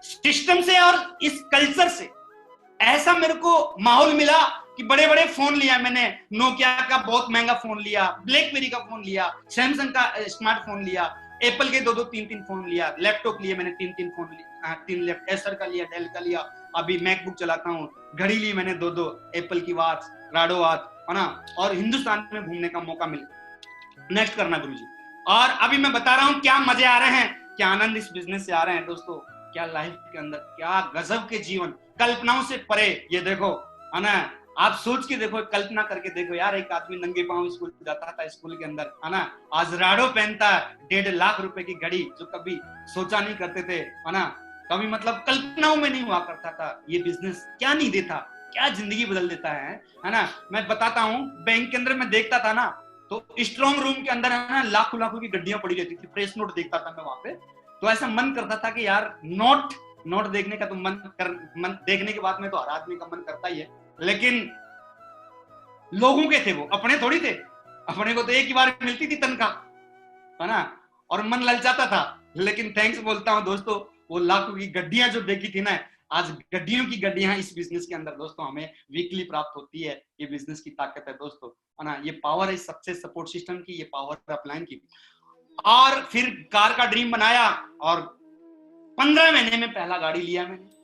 सिस्टम से और इस कल्चर से। ऐसा मेरे को माहौल मिला कि बड़े बड़े फोन लिया मैंने, नोकिया का बहुत महंगा फोन लिया, ब्लैकबेरी का फोन लिया, सैमसंग का स्मार्टफोन लिया, एप्पल के 2-2 3-3 फोन लिया, लैपटॉप लिए मैंने 3-3 फोन लिया, 3 लैपटॉप एसर का लिया, डेल का लिया, अभी मैकबुक चलाता हूँ, घड़ी ली मैंने 2-2 एप्पल की वॉच, राडो वॉच, है ना, और हिंदुस्तान में घूमने का मौका मिला। नेक्स्ट करना गुरुजी। और अभी मैं बता रहा हूँ क्या मजे आ रहे हैं, क्या आनंद इस बिजनेस से आ रहे हैं दोस्तों, क्या लाइफ के अंदर क्या गजब के जीवन, कल्पनाओं से परे। ये देखो, है ना, आप सोच के देखो, कल्पना करके देखो यार, एक आदमी नंगे पांव स्कूल जाता था, स्कूल के अंदर, है ना, आज राडो पहनता है, 1.5 लाख रुपए की घड़ी, जो कभी सोचा नहीं करते थे, है ना, कभी मतलब कल्पनाओं में नहीं हुआ करता था। ये बिजनेस क्या नहीं देता, क्या जिंदगी बदल देता है ना। मैं बताता हूँ, बैंक के अंदर मैं देखता था ना, तो स्ट्रॉन्ग रूम के अंदर, है ना, लाखों लाखों की गड्डियां पड़ी रहती थी, प्रेस नोट देखता था मैं वहां पे, तो ऐसा मन करता था कि यार नोट देखने का तो मन देखने के बाद में तो हर आदमी का मन करता ही है, लेकिन लोगों के थे वो, अपने थोड़ी थे। अपने को तो एक ही बार मिलती थी तनख्वाह, है ना, और मन ललचाता था। लेकिन थैंक्स बोलता हूं दोस्तों, वो लाखों की गड्डियां जो देखी थी ना, आज गड्डियों की गड्डियां इस बिजनेस के अंदर दोस्तों हमें वीकली प्राप्त होती है। ये बिजनेस की ताकत है दोस्तों, है ना, ये पावर है सबसे सपोर्ट सिस्टम की, ये पावर है अपलाइन की। और फिर कार का ड्रीम बनाया और 15 महीने में पहला गाड़ी लिया मैंने,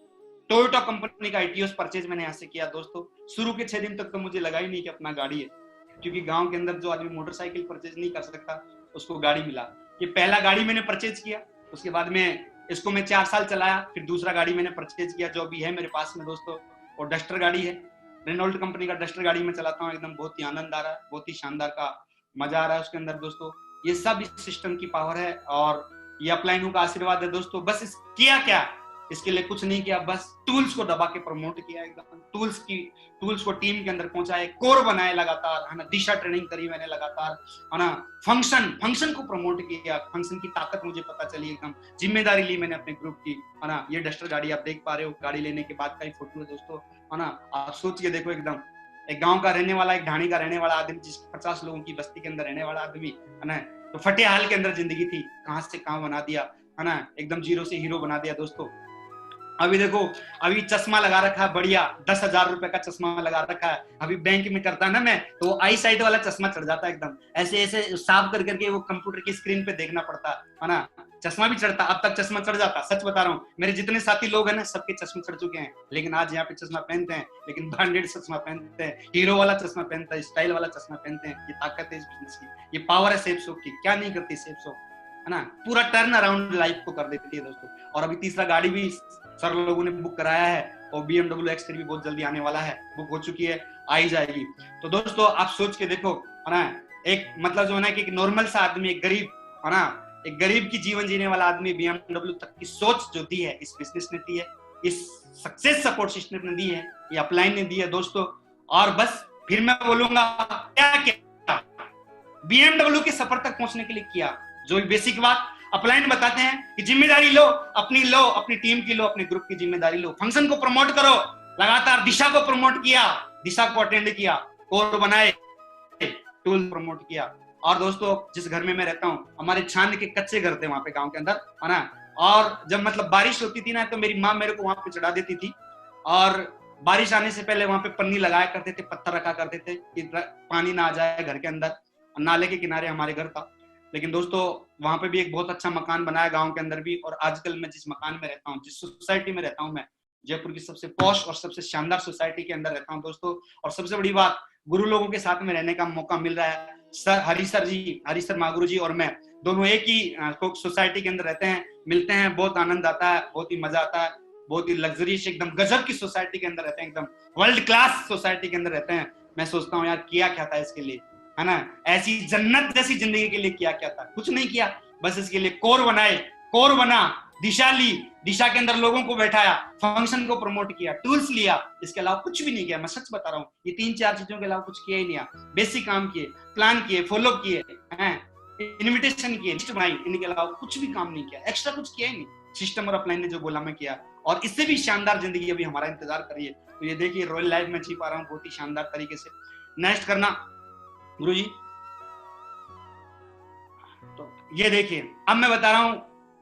टोयोटा कंपनी का ITOS परचेज मैंने यहाँ से किया दोस्तों। शुरू के 6 दिन तक तो मुझे लगा ही नहीं कि अपना गाड़ी है, क्योंकि गांव के अंदर जो आदमी मोटरसाइकिल परचेज नहीं कर सकता उसको गाड़ी मिला। ये पहला गाड़ी मैंने परचेज किया, उसके बाद में इसको मैं 4 साल चलाया, फिर दूसरा गाड़ी मैंने परचेज किया जो अभी है मेरे पास में दोस्तों, और डस्टर गाड़ी है, रेनॉल्ट कंपनी का डस्टर गाड़ी में चलाता हूँ, एकदम बहुत ही आनंद आ रहा है, बहुत ही शानदार का मजा आ रहा है उसके अंदर दोस्तों। ये सब इस सिस्टम की पावर है और ये अपलाइनों का आशीर्वाद है दोस्तों। बस किया क्या, इसके लिए कुछ नहीं किया, बस टूल्स को दबा के प्रमोट किया, एकदम टूल्स को टीम के अंदर पहुंचाए, कोर बनाए लगातार, है ना, दिशा ट्रेनिंग करी मैंने लगातार, है ना, फंक्शन को प्रमोट किया, फंक्शन की ताकत मुझे पता चली, एकदम जिम्मेदारी ली मैंने अपने ग्रुप की, है ना। ये डस्टर गाड़ी आप देख पा रहे हो, गाड़ी लेने के बाद का ही फोटो है दोस्तों, है ना। आप सोच के देखो, एकदम एक गांव का रहने वाला, एक ढाणी का रहने वाला आदमी, जिस 50 लोगों की बस्ती के अंदर रहने वाला आदमी, है ना, तो फटे हाल के अंदर जिंदगी थी, कहां से कहां बना दिया, है ना, एकदम जीरो से हीरो बना दिया दोस्तों। अभी देखो, अभी चश्मा लगा रखा है बढ़िया, 10,000 रुपए का चश्मा लगा रखा है, अभी बैंक में करता ना मैं, तो आई साइट वाला चश्मा चढ़ जाता है, एकदम ऐसे ऐसे साफ कर करके वो कंप्यूटर की स्क्रीन पे देखना पड़ता है ना, चश्मा भी चढ़ता, अब तक चश्मा चढ़ जाता, सच बता रहा हूँ। मेरे जितने साथी लोग हैं ना, सबके चश्मे चढ़ चुके हैं, लेकिन आज यहाँ पे चश्मा पहनते हैं, लेकिन ब्रांडेड चश्मा पहनते हैं, हीरो वाला चश्मा पहनते हैं, स्टाइल वाला चश्मा पहनते हैं। ये ताकत है इस बिजनेस की, ये पावर है सेफ शॉप की, क्या नहीं करती सेफ शॉप, है ना, पूरा टर्न अराउंड लाइफ को कर देती है दोस्तों। और अभी तीसरा गाड़ी भी सर लोगों ने बुक कराया है, और BMW X3 भी बहुत जल्दी आने वाला है, बुक हो चुकी है, आई जाएगी। तो दोस्तों आप सोच के देखो, है ना, एक मतलब जो है ना कि एक नॉर्मल सा आदमी, एक गरीब, है ना, एक गरीब की जीवन जीने वाला आदमी BMW तक की सोच जो दी है, इस बिजनेस ने दी है, इस सक्सेस सपोर्ट सिस्टम ने दी है, ये अपलाइन ने दी है दोस्तों। और बस फिर मैं बोलूंगा क्या क्या BMW के सफर तक पहुंचने के लिए किया, जो बेसिक बात अपलाइन बताते हैं कि जिम्मेदारी लो, अपनी टीम की लो, अपने ग्रुप की जिम्मेदारी लो, फंक्शन को प्रमोट करो लगातार, दिशा को प्रमोट किया, दिशा को अटेंड किया, कोर बनाए, टूल प्रमोट किया। और दोस्तों जिस घर में मैं रहता हूँ, हमारे छान के कच्चे घर थे वहां पे गांव के अंदर, है ना, और जब मतलब बारिश होती थी ना, तो मेरी माँ मेरे को वहां पे चढ़ा देती थी, और बारिश आने से पहले वहां पे पन्नी लगाया करते थे, पत्थर रखा करते थे कि पानी ना आ जाए घर के अंदर, नाले के किनारे हमारे घर था। लेकिन दोस्तों वहां पे भी एक बहुत अच्छा मकान बनाया गांव के अंदर भी, और आजकल मैं जिस मकान में रहता हूँ, जिस सोसाइटी में रहता हूँ, मैं जयपुर की सबसे पॉश और सबसे शानदार सोसाइटी के अंदर रहता हूँ दोस्तों। और सबसे बड़ी बात, गुरु लोगों के साथ में रहने का मौका मिल रहा है। सर हरिसर महागुरु जी और मैं दोनों एक ही सोसाइटी के अंदर रहते हैं, मिलते हैं, बहुत आनंद आता है, बहुत ही मजा आता है, बहुत ही लग्जरियस एकदम गजब की सोसाइटी के अंदर रहते हैं, एकदम वर्ल्ड क्लास सोसाइटी के अंदर रहते हैं। मैं सोचता हूँ यार किया क्या था इसके लिए, है ना, ऐसी जन्नत जैसी जिंदगी के लिए किया क्या था, कुछ नहीं किया, बस इसके लिए कोर बनाए, कोर बना, दिशा ली, दिशा के अंदर लोगों को बैठाया, फंक्शन को प्रमोट किया, टूल्स लिया, इसके अलावा कुछ भी नहीं किया। मैं सच बता रहा हूँ, ये 3-4 चीजों के अलावा कुछ किया ही नहीं। बेसिक काम किए, प्लान किए, फॉलो किए, इन्विटेशन किए, लिस्ट बनाई, इनके अलावा कुछ भी काम नहीं किया, एक्स्ट्रा कुछ किया ही नहीं। सिस्टम और अपलाइन ने जो बोला मैं किया, और इससे भी शानदार जिंदगी अभी हमारा इंतजार करिए। तो ये देखिए रॉयल लाइफ में जी पा रहा हूँ बहुत ही शानदार तरीके से। नेक्स्ट करना गुरु जी। तो ये देखिए अब मैं बता रहा हूं,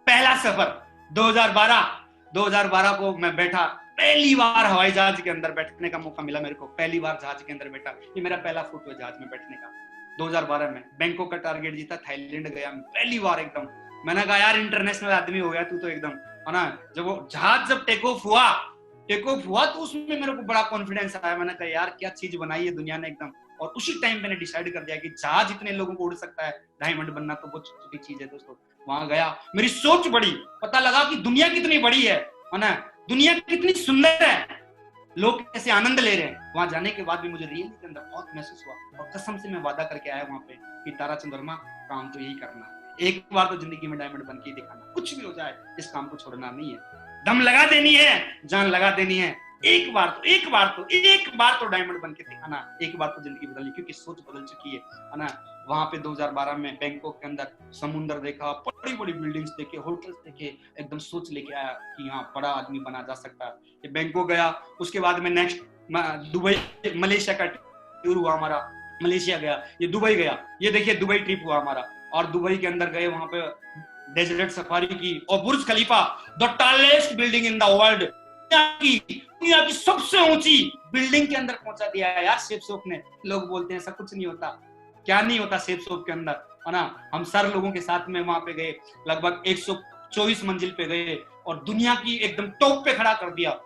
पहला सफर 2012 को मैं बैठा, पहली बार हवाई जहाज के अंदर बैठने का मौका मिला मेरे को, पहली बार जहाज के अंदर बैठा, ये मेरा पहला फोटो है जहाज में बैठने का। 2012 में बैंकॉक का टारगेट जीता, थाईलैंड गया पहली बार, एकदम मैंने कहा यार इंटरनेशनल आदमी हो गया तू तो एकदम, है ना। जब वो जहाज जब टेक ऑफ हुआ तो उसमें मेरे को बड़ा कॉन्फिडेंस आया, मैंने कहा यार क्या चीज बनाई है दुनिया ने एकदम। और उसी टाइम मैंने डिसाइड कर दिया कि जहाज इतने लोगों को उड़ सकता है, डायमंड बनना तो बहुत छोटी चीज है दोस्तों। वहां गया, मेरी सोच बढ़ी, पता लगा कि दुनिया कितनी बड़ी है ना, दुनिया कितनी सुंदर है, लोग कैसे आनंद ले रहे हैं। वहां जाने के बाद भी मुझे रियली के अंदर बहुत महसूस हुआ, और कसम से मैं वादा करके आया वहां पे कि ताराचंद वर्मा काम तो यही करना है, एक बार तो जिंदगी में डायमंड बन के ही दिखाना, कुछ भी हो जाए इस काम को छोड़ना नहीं है, दम लगा देनी है, जान लगा देनी है, एक बार तो डायमंड बन के दिखाना, एक बार तो जिंदगी बदलनी, क्योंकि सोच बदल चुकी है ना। वहां पे 2012 में बैंकॉक के अंदर समुद्र देखा, बड़ी बड़ी बिल्डिंग्स देखे, होटल्स देखे, एकदम सोच लेके आया कि यहाँ बड़ा आदमी बना जा सकता है। ये बैंकॉक गया, उसके बाद में नेक्स्ट दुबई, मलेशिया का टूर हुआ हमारा, मलेशिया गया, ये दुबई गया, ये देखिए दुबई ट्रिप हुआ हमारा। और दुबई के अंदर गए, वहां पे डेजर्ट सफारी की, और Burj Khalifa, the tallest building in the world, दुनिया की सबसे ऊंची बिल्डिंग के अंदर पहुंचा दिया है यार सेफ शॉप ने। लोग बोलते हैं ऐसा कुछ नहीं होता, क्या नहीं होता सेफ शॉप के अंदर, है ना। हम सर लोगों के साथ में वहां पे गए, लगभग 124 मंजिल पे गए, और दुनिया की एकदम टॉप पे खड़ा कर दिया,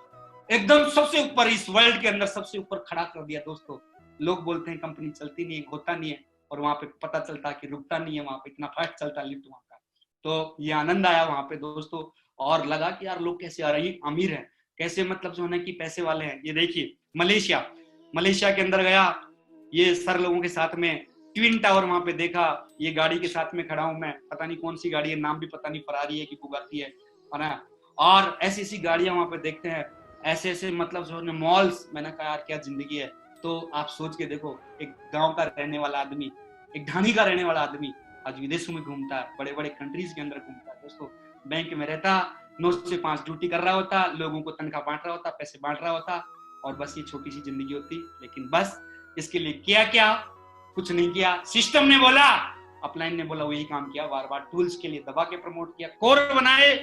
एकदम सबसे ऊपर, इस वर्ल्ड के अंदर सबसे ऊपर खड़ा कर दिया दोस्तों। लोग बोलते हैं कंपनी चलती नहीं है, होता नहीं है, और वहां पे पता चलता कि रुकता नहीं है, वहां पे इतना फास्ट चलता लिफ्ट वहां का। तो ये आनंद आया वहां पे दोस्तों, और लगा कि यार लोग कैसे अमीर है, कैसे मतलब जो है कि पैसे वाले हैं। ये देखिए मलेशिया के अंदर गया, ये सर लोगों के साथ में ट्विन टावर वहां पे देखा, ये गाड़ी के साथ में खड़ा हूं मैं, पता नहीं कौन सी गाड़ी है, नाम भी पता नहीं, फरारी है कि बुगाटी है ना। और ऐसी ऐसी गाड़ियां वहां पे देखते हैं, ऐसे ऐसे मतलब जो है मॉल्स। मैंने कहा यार क्या जिंदगी है। तो आप सोच के देखो, एक गांव का रहने वाला आदमी, एक ढाणी का रहने वाला आदमी आज विदेशों में घूमता है, बड़े बड़े कंट्रीज के अंदर घूमता है दोस्तों, बैंक में रहता, 9 से 5 ड्यूटी कर रहा होता, लोगों को तनख्वाह बांट रहा होता, पैसे बांट रहा होता, और बस ये छोटी सी जिंदगी होती। लेकिन बस इसके लिए किया क्या? कुछ नहीं किया। सिस्टम ने बोला, अपलाइन ने बोला, वही काम किया, बार बार टूल्स के लिए दबा के प्रमोट किया, कोर बनाए,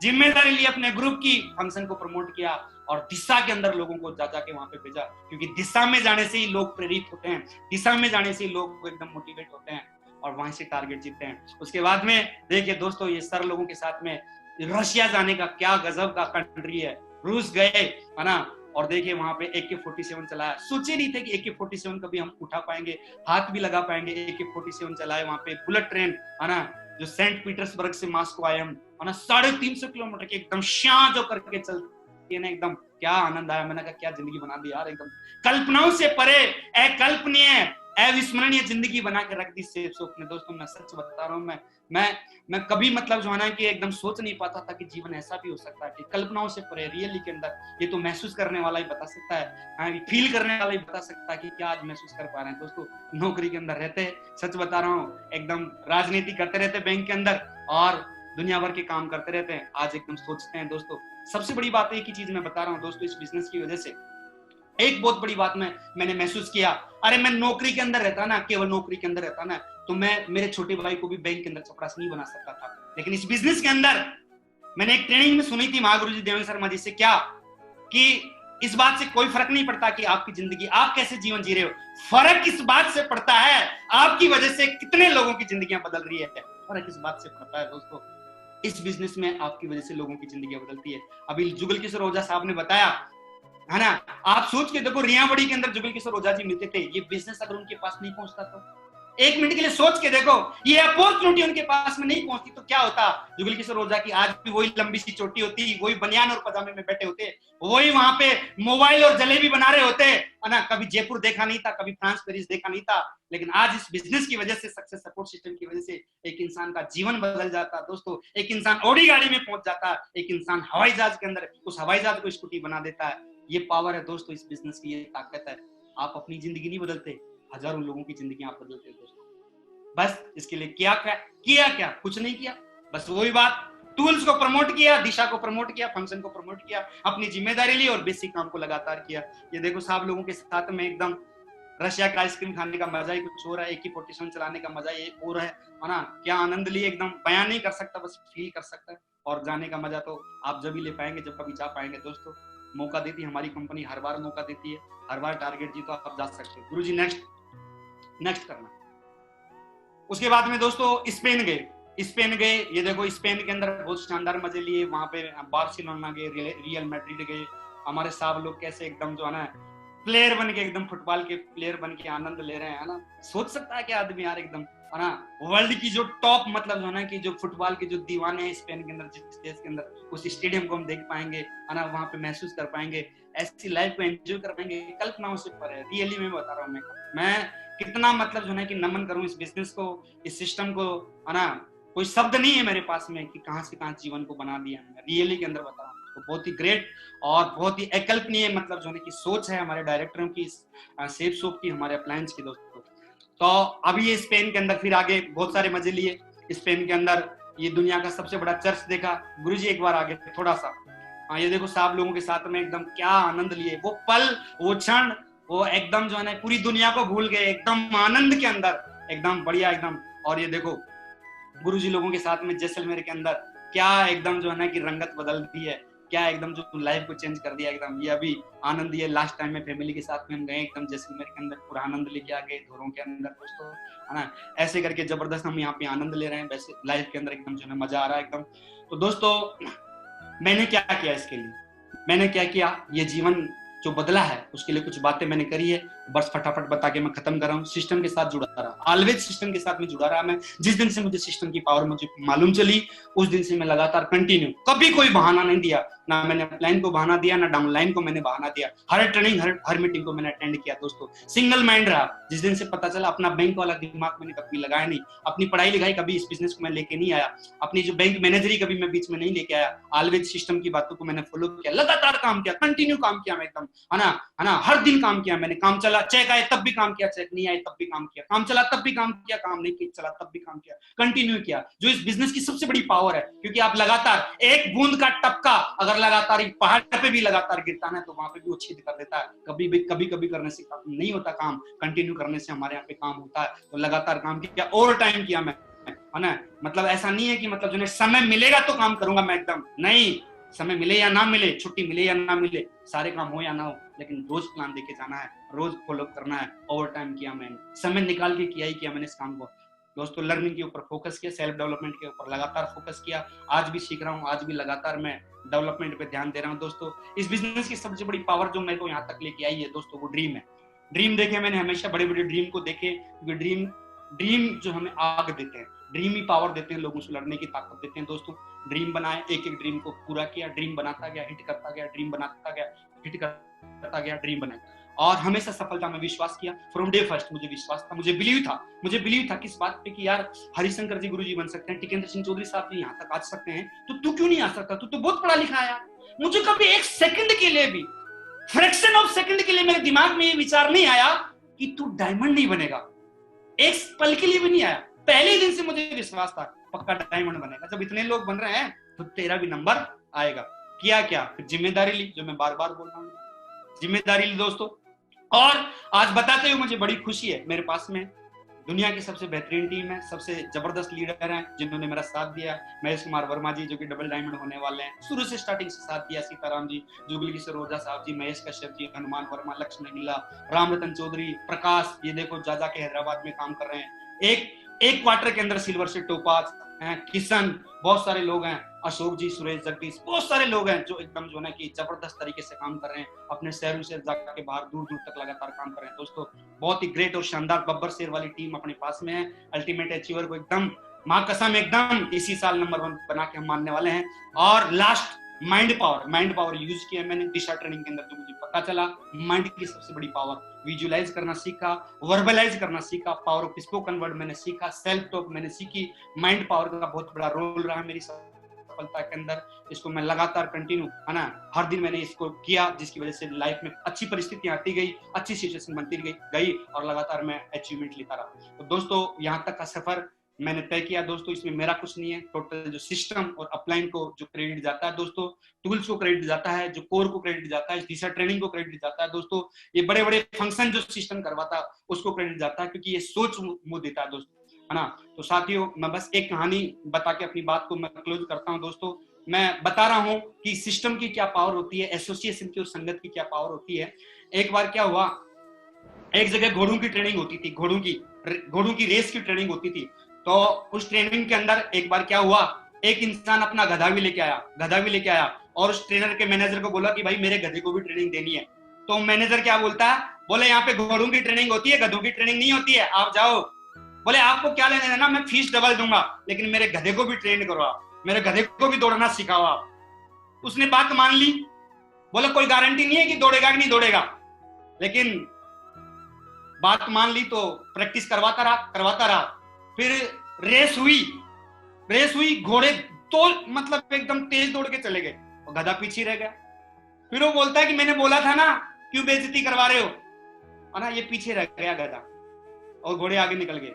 जिम्मेदारी ली अपने ग्रुप की, फंक्शन को प्रमोट किया और दिशा के अंदर लोगों को जा के वहां पे भेजा, क्योंकि दिशा में जाने से ही लोग प्रेरित होते हैं, दिशा में जाने से ही लोग एकदम मोटिवेट होते हैं और वहां से टारगेट जीतते हैं। उसके बाद में देखिए दोस्तों, ये सर लोगों के साथ में रशिया जाने का क्या गजब का कंट्री है, रूस गए है ना, और देखिए वहां पे AK-47 चलाया। सोचे नहीं थे कि AK-47 कभी हम उठा पाएंगे, हाथ भी लगा पाएंगे। AK-47 चलाए वहां पे, बुलेट ट्रेन है ना, जो सेंट पीटर्सबर्ग से मॉस्को आए हम, है ना, 350 किलोमीटर की एकदम शां जो करके चलती है ना, एकदम क्या आनंद आया। मैंने कहा क्या जिंदगी बना दी यार, एकदम कल्पनाओं से परे, अकल्पनीय, अविस्मरणीय जिंदगी बना के रख दी सेफ सोप ने। दोस्तों मैं सच बता रहा हूँ, मैं कभी मतलब जो है ना कि एकदम सोच नहीं पाता था कि जीवन ऐसा भी हो सकता है, कि कल्पनाओं से परे, रियली के अंदर। ये तो महसूस करने वाला ही बता सकता है, फील करने वाला ही बता सकता है कि क्या आज महसूस कर पा रहे हैं। दोस्तों नौकरी के अंदर रहते, सच बता रहा हूँ, एकदम राजनीति करते रहते बैंक के अंदर और दुनिया भर के काम करते रहते हैं, आज एकदम सोचते हैं। दोस्तों सबसे बड़ी बात एक ही चीज मैं बता रहा हूँ दोस्तों, इस बिजनेस की वजह से एक बहुत बड़ी बात मैंने महसूस किया। अरे मैं नौकरी के अंदर रहता ना, केवल नौकरी के अंदर रहता ना, तो मैं मेरे छोटे भाई को भी बैंक के अंदर चपरास नहीं बना सकता था। लेकिन इस बिजनेस के अंदर मैंने एक ट्रेनिंग में सुनी थी महागुरु जी देवेंद्र शर्मा जी से, क्या कि इस बात से कोई फर्क नहीं पड़ता कि आपकी जिंदगी, आप कैसे जीवन जी रहे हो, फर्क इस बात से पड़ता है आपकी वजह से कितने लोगों की जिंदगियां बदल रही है। फर्क इस बात से पड़ता है दोस्तों, इस बिजनेस में आपकी वजह से लोगों की जिंदगी बदलती है। अभी जुगल किशोर ओझा साहब ने बताया है ना, आप सोच के देखो, रियाबड़ी के अंदर जुगल किशोर ओझा जी मिलते थे, ये बिजनेस अगर उनके पास नहीं पहुंचता तो, एक मिनट के लिए सोच के देखो, ये अपॉर्चुनिटी उनके पास में नहीं पहुंचती तो क्या होता। जुगल किशोर ओझा की आज भी वही लंबी सी चोटी होती, वही बनियान और पजामे में बैठे होते, वही वहां पे मोबाइल और जलेबी बना रहे होते है ना। कभी जयपुर देखा नहीं था, कभी फ्रांस पेरिस देखा नहीं था, लेकिन आज इस बिजनेस की वजह से, सक्सेस सपोर्ट सिस्टम की वजह से एक इंसान का जीवन बदल जाता दोस्तों। एक इंसान ऑडी गाड़ी में पहुंच जाता, एक इंसान हवाई जहाज के अंदर उस हवाई जहाज को स्कूटी बना देता है। ये पावर है दोस्तों इस बिजनेस की, ये ताकत है। आप अपनी जिंदगी नहीं बदलते, हजारों लोगों की जिंदगी आप बदलते हैं दोस्तों। बस इसके लिए क्या कुछ नहीं किया, बस वही बात, टूल्स को प्रमोट किया, दिशा को प्रमोट किया, फंक्शन को प्रमोट किया, अपनी जिम्मेदारी ली और बेसिक काम को लगातार किया। ये देखो साहब लोगों के साथ में एकदम रशिया का आइसक्रीम खाने का मजा ही कुछ और है, AK-47 चलाने का मजा ही और है ना, क्या आनंद लिए, एकदम बयान नहीं कर सकता, बस फील कर सकता है। और जाने का मजा तो आप जब भी ले पाएंगे, जब कभी जा पाएंगे दोस्तों। मौका देती है हमारी कंपनी, हर बार मौका देती है, हर बार टारगेट जीतो, आप जा सकते हो। गुरुजी नेक्स्ट करना। उसके बाद में दोस्तों स्पेन गए, ये देखो स्पेन के अंदर बहुत शानदार मजे लिए, वहां पे बार्सिलोना गए, रियल मैड्रिड गए। हमारे साहब लोग कैसे एकदम जो है ना प्लेयर बन के, एकदम फुटबॉल के प्लेयर बन के आनंद ले रहे हैं, है ना। सोच सकता है क्या आदमी यार, एकदम है ना, वर्ल्ड की जो टॉप मतलब जो है ना कि जो फुटबॉल के जो दीवाने हैं स्पेन के अंदर, जिस देश के अंदर, उस स्टेडियम को हम देख पाएंगे, है ना, वहां पे महसूस कर पाएंगे, ऐसी लाइफ को एंजॉय कर पाएंगे, कल्पनाओं से परे। रियली मैं बता रहा हूँ, मैं कितना मतलब जो है ना कि नमन करूं इस बिजनेस को, इस सिस्टम को, है ना। कोई शब्द नहीं है मेरे पास में कि कहां से कहां जीवन को बना दिया है, रियली के अंदर बता रहा हूँ। तो बहुत ही ग्रेट और बहुत ही अकल्पनीय मतलब जो है कि सोच है हमारे डायरेक्टरों की, सेफ सोप की, हमारे अप्लायंस की दोस्तों। तो अभी ये स्पेन के अंदर फिर आगे बहुत सारे मजे लिए। स्पेन के अंदर ये दुनिया का सबसे बड़ा चर्च देखा। गुरुजी एक बार आगे थोड़ा सा, ये देखो साहब लोगों के साथ में एकदम क्या आनंद लिए, वो पल, वो क्षण, वो एकदम जो है ना पूरी दुनिया को भूल गए, एकदम आनंद के अंदर, एकदम बढ़िया एकदम। और ये देखो गुरुजी लोगों के साथ में जैसलमेर के अंदर क्या एकदम जो है ना कि रंगत बदल दी है, क्या एकदम जो लाइफ को चेंज कर दिया एकदम। ये अभी आनंद ये लास्ट टाइम में फैमिली के साथ में हम गए एकदम जैसलमेर के अंदर, पूरा आनंद लेके आ गए धोरों के अंदर दोस्तों, है ना। ऐसे करके जबरदस्त हम यहाँ पे आनंद ले रहे हैं, वैसे लाइफ के अंदर एकदम जो है मजा आ रहा है एकदम। तो दोस्तों मैंने क्या किया इसके लिए, मैंने क्या किया, ये जीवन जो बदला है उसके लिए कुछ बातें मैंने करी है, बस फटाफट बता के मैं खत्म कर रहा हूँ। सिस्टम के साथ जुड़ा रहा, ऑलवेज सिस्टम के साथ में जुड़ा रहा मैं। जिस दिन से मुझे सिस्टम की पावर मुझे मालूम चली, उस दिन से मैं लगातार कंटिन्यू, कभी कोई बहाना नहीं दिया, ना मैंने अपलाइन को बहाना दिया, ना डाउनलाइन को मैंने बहाना दिया। हर ट्रेनिंग, हर मीटिंग को मैंने अटेंड किया दोस्तों। सिंगल माइंड रहा। जिस दिन से पता चला, अपना बैंक वाला दिमाग मैंने कभी लगाया नहीं, अपनी पढ़ाई लिखाई कभी इस बिजनेस को मैं लेके नहीं आया, अपनी जो बैंक मैनेजरी कभी मैं बीच में नहीं लेके आया। ऑलवेज सिस्टम की बातों को मैंने फॉलो किया, लगातार काम किया, कंटिन्यू काम किया मैं एकदम, है ना, हर दिन काम किया मैंने। काम चला, चेक आए तब भी काम किया, चेक नहीं आए तब भी काम किया, काम चला तब भी काम किया, काम नहीं चला तब भी काम किया, कंटिन्यू किया। जो इस बिजनेस की सबसे बड़ी पावर है, क्योंकि आप लगातार एक बूंद का टपका अगर लगातार पहाड़ पे भी लगातार गिरता है तो वहां पे भी वो छेद कर देता है। कभी करने से नहीं होता काम, कंटिन्यू करने से हमारे यहाँ पे काम होता है। तो लगातार काम किया, ओवर टाइम किया मैं, है ना। मतलब ऐसा नहीं है कि मतलब जो समय मिलेगा तो काम करूंगा मैं, एकदम नहीं। समय मिले या ना मिले, छुट्टी मिले या ना मिले, सारे काम हो या ना हो, लेकिन रोज प्लान देके जाना है, रोज फॉलो करना है। ओवर टाइम किया मैंने, समय निकाल के किया ही किया मैंने इस काम को दोस्तों। लर्निंग के ऊपर फोकस किया, सेल्फ डेवलपमेंट के ऊपर लगातार फोकस किया। आज भी सीख रहा हूँ, आज भी लगातार मैं डेवलपमेंट पे ध्यान दे रहा हूँ दोस्तों। इस बिजनेस की सबसे बड़ी पावर जो मेरे को यहाँ तक लेके आई है दोस्तों, वो ड्रीम है। ड्रीम देखे मैंने हमेशा, बड़े बड़े ड्रीम को देखे, क्योंकि ड्रीम जो हमें आग देते हैं, ड्रीम ही पावर देते हैं, लोगों से लड़ने की ताकत देते हैं दोस्तों। ड्रीम बनाए, एक एक ड्रीम को पूरा किया, ड्रीम बनाता गया, हिट करता गया, ड्रीम बनाता गया, हिट करता गया, ड्रीम बनाया, और हमेशा सफलता में विश्वास किया। फ्रॉम डे फर्स्ट मुझे विश्वास था, मुझे बिलीव था किस बात पे कि यार हरिशंकर जी गुरुजी बन सकते हैं, टिकेंद्र सिंह चौधरी साहब जी यहाँ तक आ सकते हैं, तो तू क्यों नहीं आ सकता? तू तो बहुत पढ़ा लिखा है। मुझे कभी एक सेकंड के लिए भी, फ्रैक्शन ऑफ सेकंड के लिए मेरे दिमाग में ये विचार नहीं आया कि तू डायमंड नहीं बनेगा। एक पल के लिए भी नहीं आया। पहले दिन से मुझे विश्वास था पक्का डायमंड बनेगा। जब इतने लोग बन रहे हैं तो तेरा भी नंबर आएगा। किया क्या? फिर जिम्मेदारी ली, जो मैं बार बार बोल रहा हूँ, जिम्मेदारी ली दोस्तों। और आज बताते हुए मुझे बड़ी खुशी है, मेरे पास में दुनिया की सबसे बेहतरीन टीम है, सबसे जबरदस्त लीडर हैं जिन्होंने मेरा साथ दिया। महेश कुमार वर्मा जी जो कि डबल डायमंड होने वाले हैं, शुरू से स्टार्टिंग से साथ दिया। सीताराम जी, जुगली सरोजा साहब जी, महेश कश्यप जी, हनुमान वर्मा, लक्ष्मण गिल्ला, राम रतन चौधरी, प्रकाश, ये देखो जाजा के हैदराबाद में काम कर रहे हैं, एक क्वार्टर के अंदर सिल्वर से टोपाज हैं, किशन, बहुत सारे लोग हैं, अशोक जी, सुरेश, जगदीश, बहुत सारे लोग हैं जो एकदम जो है कि जबरदस्त तरीके से काम कर रहे हैं, अपने शहरों से जाकर बाहर दूर दूर तक लगातार काम कर रहे हैं दोस्तों। बहुत ही ग्रेट और शानदार बब्बर शेर वाली टीम अपने पास में है। अल्टीमेट अचीवर को एकदम मां कसम एकदम इसी साल नंबर 1 बना के हम मानने वाले हैं। और लास्ट माइंड पावर यूज किया मैंने दिशा ट्रेनिंग के अंदर। जो मुझे पता चला माइंड की सबसे बड़ी पावर, विजुअलाइज करना सीखा, वर्बलाइज करना सीखा, पावर ऑफ स्पोकन वर्ड मैंने सीखा, सेल्फ टॉक मैंने सीखी। माइंड पावर का बहुत बड़ा रोल रहा मेरी सफलता के अंदर। इसको मैं लगातार कंटिन्यू, है ना, हर दिन मैंने इसको किया, जिसकी वजह से लाइफ में अच्छी परिस्थितियां आती गई, अच्छी सिचुएशन बनती गई और लगातार मैं अचीवमेंट लेता रहा। तो दोस्तों यहाँ तक का सफर मैंने तय किया दोस्तों। इसमें मेरा कुछ नहीं है, टोटल जो सिस्टम और अपलाइन को जो क्रेडिट जाता है दोस्तों, टूल्स को क्रेडिट जाता है, जो कोर को क्रेडिट जाता है, दिशा ट्रेनिंग को क्रेडिट जाता है दोस्तों, ये बड़े बड़े फंक्शन जो सिस्टम करवाता है उसको क्रेडिट जाता है, क्योंकि ये सोच मुंह देता है दोस्तों, है ना। तो साथियों मैं बस एक कहानी बता के अपनी बात को मैं क्लोज करता हूँ दोस्तों। मैं बता रहा हूँ कि सिस्टम की क्या पावर होती है, एसोसिएशन की और संगत की क्या पावर होती है। एक बार क्या हुआ, एक जगह घोड़ों की ट्रेनिंग होती थी, घोड़ों की रेस की ट्रेनिंग होती थी। तो उस ट्रेनिंग के अंदर एक बार क्या हुआ, एक इंसान अपना गधा भी लेके आया और उस ट्रेनर के मैनेजर को बोला कि भाई मेरे गधे को भी ट्रेनिंग देनी है। तो मैनेजर क्या बोलता है, बोले यहाँ पे घोड़ों की ट्रेनिंग होती है, गधों की ट्रेनिंग नहीं होती है, आप जाओ। बोले आपको क्या लेने देना, मैं फीस डबल दूंगा, लेकिन मेरे गधे को भी ट्रेन करो आप, मेरे गधे को भी दौड़ना सिखाओ आप। उसने बात मान ली। बोले कोई गारंटी नहीं है कि दौड़ेगा कि नहीं दौड़ेगा, लेकिन बात मान ली तो प्रैक्टिस करवाता रहा। फिर रेस हुई, घोड़े तो मतलब एकदम तेज दौड़ के चले गए और गधा पीछे रह गया। फिर वो बोलता है कि मैंने बोला था ना, क्यों बेइज्जती करवा रहे हो, है ना। ये पीछे रह गया गधा और घोड़े आगे निकल गए।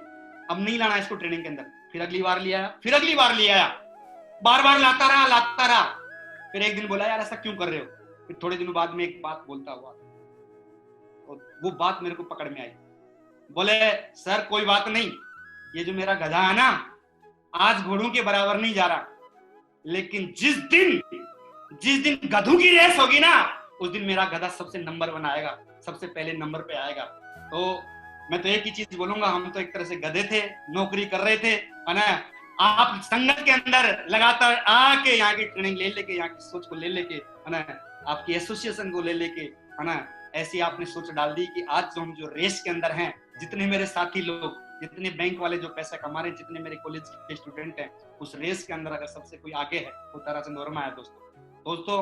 अब नहीं लाना इसको ट्रेनिंग के अंदर। फिर अगली बार ले आया, बार लाता रहा। फिर एक दिन बोला यार ऐसा क्यों कर रहे हो। फिर थोड़े दिनों बाद में एक बात बोलता हुआ, और वो बात मेरे को पकड़ में आई। बोले सर कोई बात नहीं, ये जो मेरा गधा है ना, आज घोड़ों के बराबर नहीं जा रहा, लेकिन जिस दिन गधों की रेस होगी ना, उस दिन मेरा गधा सबसे नंबर 1 आएगा, सबसे पहले नंबर पे आएगा। तो मैं तो एक ही चीज बोलूंगा, हम तो एक तरह से गधे थे, नौकरी कर रहे थे, है ना। आप संगत के अंदर लगातार आके यहाँ की ट्रेनिंग ले लेके, यहाँ की सोच को ले लेके, है ना, आपकी एसोसिएशन को ले लेके, है ना, ऐसी आपने सोच डाल दी कि आज जो हम जो रेस के अंदर हैं, जितने मेरे साथी लोग, जितने बैंक वाले जो पैसा कमा रहे हैं, जितने मेरे कॉलेज के स्टूडेंट हैं, उस रेस के अंदर अगर सबसे कोई आगे है वो ताराचंद वर्मा है दोस्तों।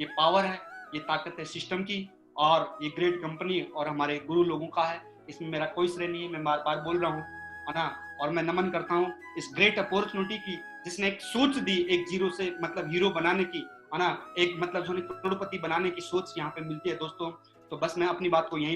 ये पावर है, ये ताकत है सिस्टम की, और ये ग्रेट कंपनी और हमारे गुरु लोगों का है। इसमें मेरा कोई श्रेय नहीं है, मैं बार बार बोल रहा हूँ, है ना। और मैं नमन करता हूँ इस ग्रेट अपॉर्चुनिटी की, जिसने एक सोच दी, एक जीरो से मतलब हीरो बनाने की, है ना, एक मतलब जो करोड़पति बनाने की सोच यहाँ पे मिलती है दोस्तों। तो बस मैं अपनी बात को यहीं